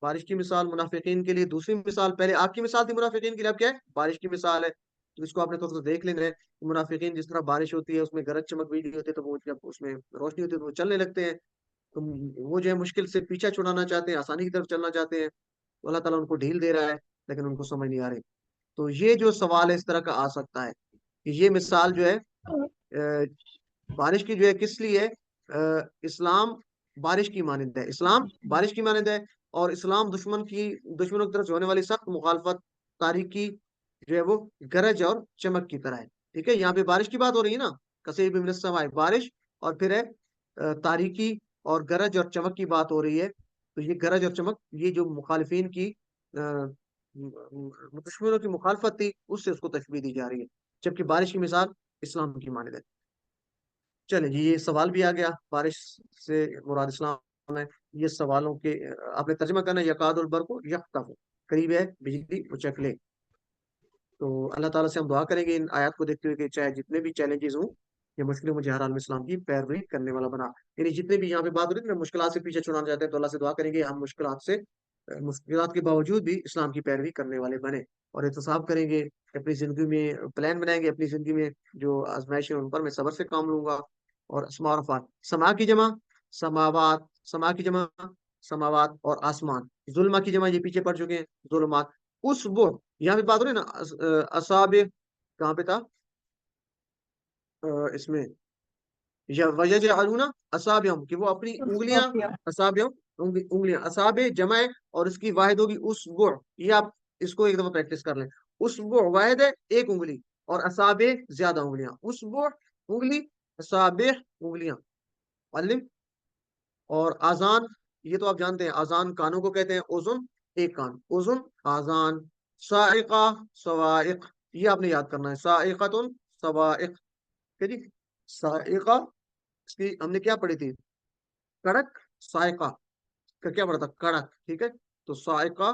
Speaker 1: बारिश की मिसाल मुनाफिकीन के लिए, दूसरी मिसाल, पहले आग की मिसाल थी मुनाफिकीन के लिए, अब क्या है, बारिश की मिसाल है। तो इसको आपने थोड़ा सा देख लेना है। मुनाफिकीन जिस तरह बारिश होती है उसमें गरज चमक बिजली होती है, तो वो जब उसमें रोशनी होती है तो वो चलने लगते हैं। तो वो जो है मुश्किल से पीछा छुड़ाना चाहते हैं, आसानी की तरफ चलना चाहते हैं, तो अल्लाह ताला उनको ढील दे रहा है, लेकिन उनको समझ नहीं आ रही। तो ये जो सवाल है इस तरह का आ सकता है कि ये मिसाल जो है बारिश की जो है किस लिए है, इस्लाम बारिश की मानंद है, इस्लाम बारिश की मानंद है। और इस्लाम दुश्मनों की तरफ से होने वाली सख्त मुखालफत, तारीकी जो है वो गरज और चमक की तरह है। ठीक है, यहाँ पे बारिश की बात हो रही है ना, कसीब मिनस समाए, बारिश, और फिर है तारीकी और गरज और चमक की बात हो रही है। तो ये गरज और चमक, ये जो मुखालिफिन की दुश्मनों की मुखालफत थी, उससे उसको तशबीह दी जा रही है, जबकि बारिश की मिसाल इस्लाम की मानद है। चले जी, ये सवाल भी आ गया, बारिश से मुराद इस्लाम है। ये सवालों के आपने तर्जमा करना, यकादुल बरकु यख्तफ़ु, करीब है बिजली उचक ले। तो अल्लाह ताला से हम दुआ करेंगे इन आयत को देखते हुए कि चाहे जितने भी चैलेंजेस हों, ये मुश्किल मुझे हर हाल में इस्लाम की पैरवी करने वाला बना। यानी जितने भी यहाँ पे बात हो रही है ना, मुश्किलात से पीछे छुड़ाना चाहते हैं, तो अल्लाह से दुआ करेंगे हम मुश्किलात से, मुश्किलात के बावजूद भी इस्लाम की पैरवी करने वाले बने। और एहतसाब करेंगे, अपनी जिंदगी में प्लान बनाएंगे, अपनी जिंदगी में जो आजमाइश है उन पर मैं सब्र से काम लूंगा। और अस्मा और अफ़ाल, समा की जमा समावात, समा की जमा समावात, और आसमान, जुल्मा की जमा ये पीछे पड़ चुके हैं, जुल्मात। उस वो यहाँ पे बात हो रही है ना, असाबे, कहाँ पे था, इसमें या वयजअलूना असाबियम, कि वो अपनी उंगलियां, असाबियम उंगलियां, असाबे जमा है और इसकी वाहिद होगी उसबु। ये आप इसको एक दफा प्रैक्टिस कर लें। उसबु वाहिद है एक उंगली, और असाबे ज्यादा उंगलियां, उसबु उंगली, असाबे उंगलियां। मालूम। और आजान, ये तो आप जानते हैं, आजान कानों को कहते हैं, उजुन एक कान, उजुन आजान। साइका सवाइक, ये आपने याद करना है, साइकतुन सवाइक। ठीक है जी, साइका, इसकी हमने क्या पढ़ी थी, कड़क, साइका का क्या पढ़ा था, कड़क। ठीक है, तो साइका,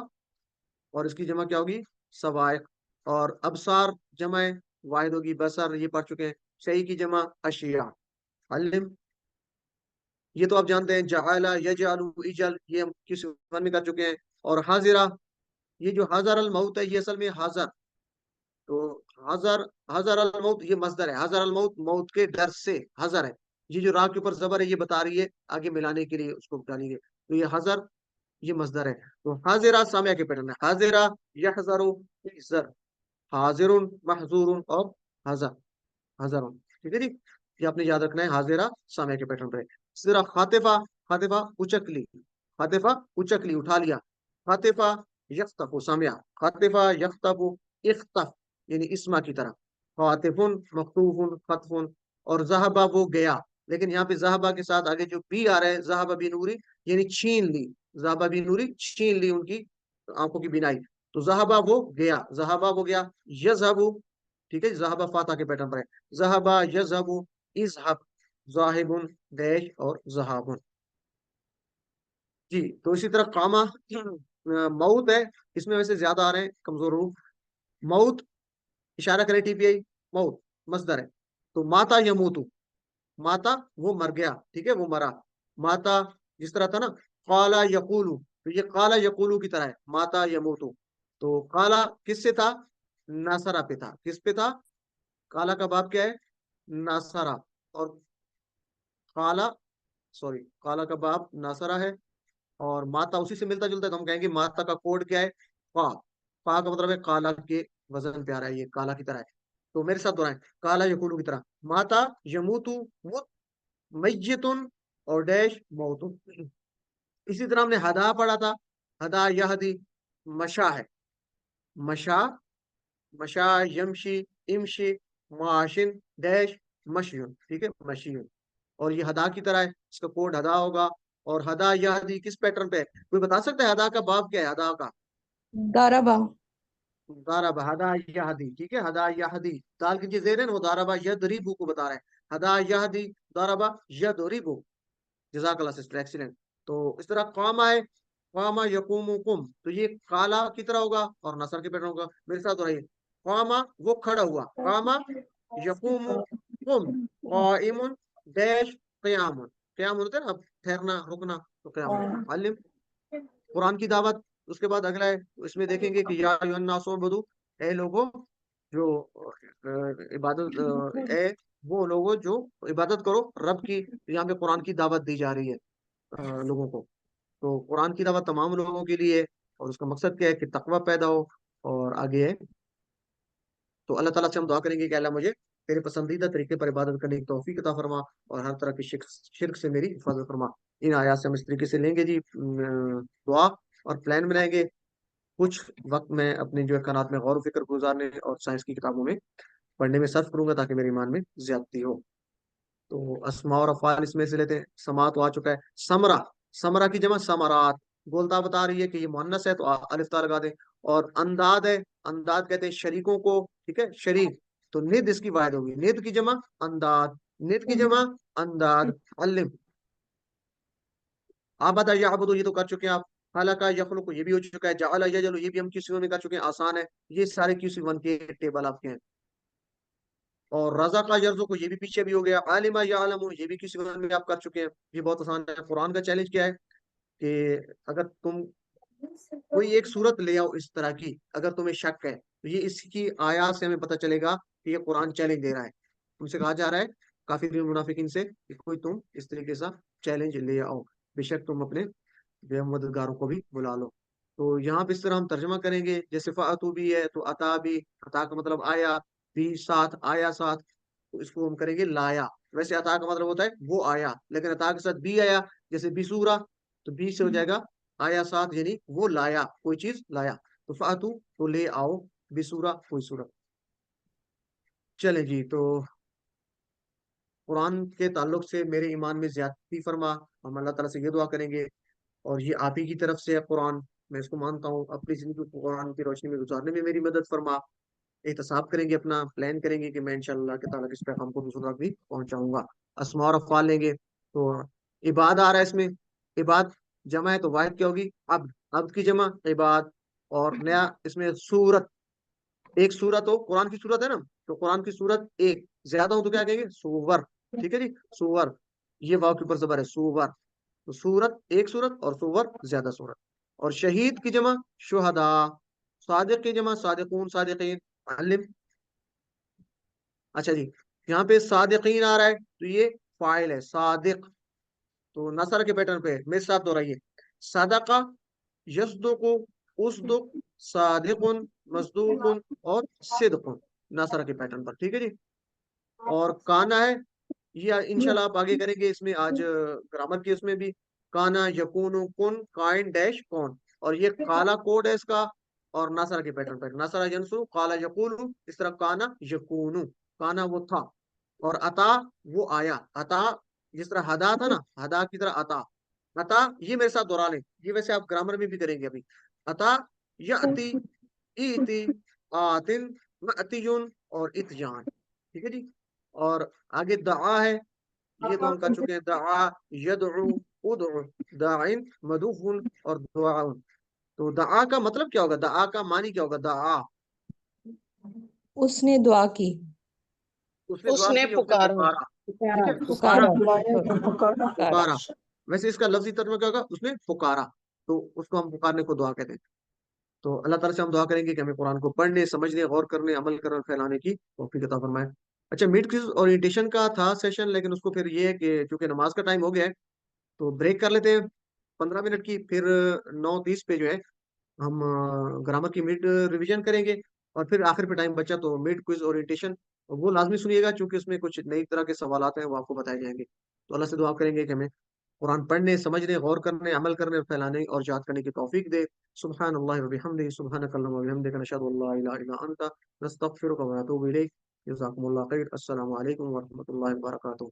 Speaker 1: और इसकी जमा क्या होगी, सवाइक। और अबसार जमा है, वाहिद होगी बसर, ये पढ़ चुके हैं। सही की जमा अशिया। अलिम, ये तो आप जानते हैं, जआला यजअलु इजल, ये हम किस फन में कर चुके हैं। और हाजिरा, ये जो हाजर अल मौत है, ये असल में हाजर, तो हाजर, हाजर अल मौत ये मस्दर है, हाजर अल मौत, मौत के डर से हाजर है। ये जो राह के ऊपर जबर है, ये बता रही है आगे मिलाने के लिए उसको डालेंगे, तो ये हाजर, ये मस्दर है। तो हाजिरा सामिया के पैटर्न है, हाजिरा यहजरु इजर, हाजिरुन महजूरुन और हाजर, हाजरुन। ठीक है जी, ये आपने याद रखना है, हाजिरा सामिया के पैटर्न पर है। इसी तरह खातिफा, खातिफा उचकली, खातिफा उचकली उठा लिया, खातिफा यख्तफु सामिया, खातिफा यख्तफु इख्तफ, यानी इस्मा की तरह, खातिफुन मख्तूफुन खतफुन। और जहबा वो गया, लेकिन यहाँ पे जहबा के साथ आगे जो बी आ रहा है, जहबा बी नूरी, यानी छीन ली, जहबा बी नूरी छीन ली उनकी आंखों की बिनाई। तो जहबा वो गया, जहबा वो गया, यजहबु, ठीक है, जहबा फाता के पैटर्न पर है, जहबा यजहबु इजहब, जाहिबुन डैश और जहाबुन। जी, तो इसी तरह कामा, मौत है, इसमें वैसे ज्यादा आ रहे हैं कमजोर रूप। मौत, इशारा करें टीपीआई, मौत मसदर है। तो माता यमूतु, माता वो मर गया, ठीक है, वो मरा। माता जिस तरह था ना, काला यकूलू, तो ये काला यकूलू की तरह है, माता यमूतु। तो काला किससे था, नासरा पे था, किस पे था, काला का बाप क्या है, नासरा। और काला, सॉरी, काला का बाप नासरा है, और माता उसी से मिलता जुलता है, तो हम कहेंगे माता का कोड क्या है, पा। पा का मतलब है काला के वजन पे आ रहा है, ये काला की तरह है। तो मेरे साथ दोहराएं, काला यकूलू की तरह, माता यमूतु मुत, मय्यतुन और डैश मौतुन। इसी तरह हमने हदा पढ़ा था, हदा यहदी, मशा है, मशा, मशा यमशी, इमशी, माशिन डैश मशयुन, ठीक है, मशयुन। और ये हदा की तरह है, इसका कोड हदा होगा। और हदा यहदी किस पैटर्न पे है? कोई बता सकता है हदा का बाब क्या है? हदा का
Speaker 5: दाराबा।
Speaker 1: दाराबा हदा यहदी, ठीक है, हदा यहदी, दाल की जेर है ना, वो दाराबा यदरिबु को बता रहे हैं। हदा यहदी दाराबा यदरिबु। जज़ाकल्लाह सिस्टर, एक्सीलेंट। तो इस तरह कामा है, कामा यकूमुकुम, तो ये काला की तरह होगा और नसर के पैटर्न होगा। मेरे साथ हो रही है, कामा वो खड़ा हुआ, कामा यकूमुकुम काइमुन डैश क़यामुन। क़याम होता है ना, अब ठहरना रुकना, तो क़याम अलिम। कुरान की दावत, उसके बाद अगला है, इसमें देखेंगे कि या अय्युहन्नास उअ्बुदू, ए लोगो जो इबादत ए वो लोगो जो इबादत करो रब की। यहाँ पे कुरान की दावत दी जा रही है लोगों को। तो कुरान की दावत तमाम लोगों के लिए है, और उसका मकसद क्या है कि तकवा पैदा हो। और आगे है, तो अल्लाह ताला से हम दुआ करेंगे कि अल्लाह मुझे तेरे पसंदीदा तरीके पर इबादत करने की तौफीक अता फरमा, और हर तरह की शिर्क से मेरी हिफाजत फरमा। इन आयात से हम इस तरीके से लेंगे जी दुआ, और प्लान बनाएंगे। कुछ वक्त मैं अपने जो है कानात में गौर व फिक्र गुजारने और साइंस की किताबों में पढ़ने में सर्फ करूंगा, ताकि मेरे ईमान में ज्यादती हो। तो अस्मा और अफ़आल इसमें से लेते हैं। समा तो आ चुका है, समरा, समरा की जमा समरात। बोलता बता रही है कि ये मुअन्नस है, तो अलिफ ता लगा दें। और अंदाद है, अंदाद कहते हैं शरीकों को, ठीक है, शरीक। तो निद इसकी वाहिद होगी, निद की जमा अंदाद, निद की जमा अंदाद। अलिम आबदा याबुदु, ये तो कर चुके हैं आप। हालाका यखलुकु, ये भी हो चुका है। जअला यजलु, ये भी हम किसी में कर चुके हैं, आसान है। ये सारे किसी वन के टेबल आपके हैं। और रजा का यर्जो को, ये भी पीछे भी हो गया। आलिमा या आलमू, ये भी किसी में आप कर चुके हैं। ये बहुत आसान है। कुरान का चैलेंज क्या है कि अगर तुम कोई एक सूरत ले आओ इस तरह की, अगर तुम्हें शक है, तो ये इसकी आयात से हमें पता चलेगा कि ये कुरान चैलेंज दे रहा है। तुमसे कहा जा रहा है काफिर मुनाफिकीन से कि कोई तुम इस तरीके से चैलेंज ले आओ, बेशक तुम अपने मददगारों को भी बुला लो। तो यहाँ पे इस तरह हम तर्जमा करेंगे, जैसे फातू भी है तो अता भी, अता का मतलब आया, भी साथ आया साथ, तो इसको हम करेंगे लाया। वैसे अता का मतलब होता है वो आया, लेकिन अता के साथ भी आया, जैसे बिसूरा, तो बी से हो जाएगा आया साथ, यानी वो लाया, कोई चीज लाया। तो फातू तो ले आओ, बिसूरा कोई सूरत। चले जी, तो कुरान के ताल्लुक से मेरे ईमान में ज्यादती फरमा। हम अल्लाह ताला से ये दुआ करेंगे, और ये आप ही की तरफ से है कुरान, मैं इसको मानता हूँ। अपनी जिंदगी को कुरान की रोशनी में गुजारने में मेरी मदद फरमा। एहतसाब करेंगे, अपना प्लान करेंगे कि मैं इंशाअल्लाह के ताला इस पैगाम को दूसरों तक भी पहुंचाऊंगा। अस्मा और अफ़आल लेंगे, तो इबाद आ रहा है इसमें। इबाद जमा है तो वाहिद क्या होगी? अब्द, अब्द की जमा इबाद। और नया इसमें सूरत, एक सूरत हो, कुरान की सूरत है ना, तो कुरान की सूरत एक, ज्यादा हो तो क्या कहेंगे? सूवर, ठीक है जी, सूवर। ये वाव के ऊपर जबर है, सूवर। तो सूरत एक सूरत, और सूवर ज्यादा सूरत। और शहीद की जमा शुहदा, सादिक की जमा सादिकून सादिकीन। अलिम। अच्छा जी, यहाँ पे सादिकीन आ रहा है, तो ये फाइल है सादिक, तो नसर के पैटर्न पे है। मेरे साथ दोहराइए, सदका यस्दुकु उसदुक सादिकुन मस्दूकुन और सिदकुन, नसर के पैटर्न पर, ठीक है जी। और काना है, ये इंशाल्लाह आप आगे करेंगे इसमें, आज ग्रामर की उसमें भी। काना यकूनु कुन काइन डैश कौन, और ये काला कोड है इसका। और नासरा के पैटर्न पर, नासरा यंसु काला यकूलु, इस तरह काना यकूनु, काना वो था। और अता वो आया, अता जिस तरह हदा था ना, हदा की तरह अता। अता, ये मेरे साथ दोहरा लें, ये वैसे आप ग्रामर में भी करेंगे अभी। अता यअती, इति, आतिन, मअतियुन और इतयान, ठीक है जी। और आगे दआ है, ये तो हम कर चुके हैं। दआ यदउ उदउ, दाइन मदूफुन और दुआउन। तो दआ का मतलब क्या होगा? दआ का मानी क्या होगा? दआ,
Speaker 5: उसने दुआ की।
Speaker 1: उसने दुआ
Speaker 3: उसने
Speaker 1: की, उसने
Speaker 3: पुकारा।
Speaker 1: पुकारा, ठीक है, पुकारा,
Speaker 5: पुकारा। पुकारा।
Speaker 1: पुकारा। वैसे इसका लफ्जी तर्जुमा क्या होगा? उसने पुकारा, तो उसको हम पुकारने को दुआ कहते हैं। तो अल्लाह ताला से हम दुआ करेंगे कि हमें कुरान को पढ़ने, समझने, गौर करने, अमल करने और फैलाने की तौफीक अता फरमाए। अच्छा, मिड क्विज ओरिएंटेशन का था सेशन, लेकिन उसको फिर ये है कि चूंकि नमाज का टाइम हो गया है, तो ब्रेक कर लेते हैं 15 मिनट की। फिर 9:30 पे जो है हम ग्रामर की मिड रिवीजन करेंगे। और फिर आखिर पे टाइम बचा तो मिड क्विज ओरिएंटेशन, वो लाजमी सुनिएगा, क्योंकि उसमें कुछ नई तरह के सवाल हैं, वो आपको बताए जाएंगे। तो अल्लाह से दुआ करेंगे कि हमें कुरान पढ़ने, समझने, गौर करने, अमल करने, फैलाने और याद करने की तौफीक दे। सुब्हानल्लाहि व बिहम्दिही, सुब्हानकल्लाहुम्मा व बिहम्दिका, नशहदु अल्ला इलाहा इल्ला अंता, नस्तगफिरुका व नतूबु इलैक। जज़ाकुमुल्लाहु खैर। अस्सलामु अलैकुम व रहमतुल्लाहि व बरकातुहू।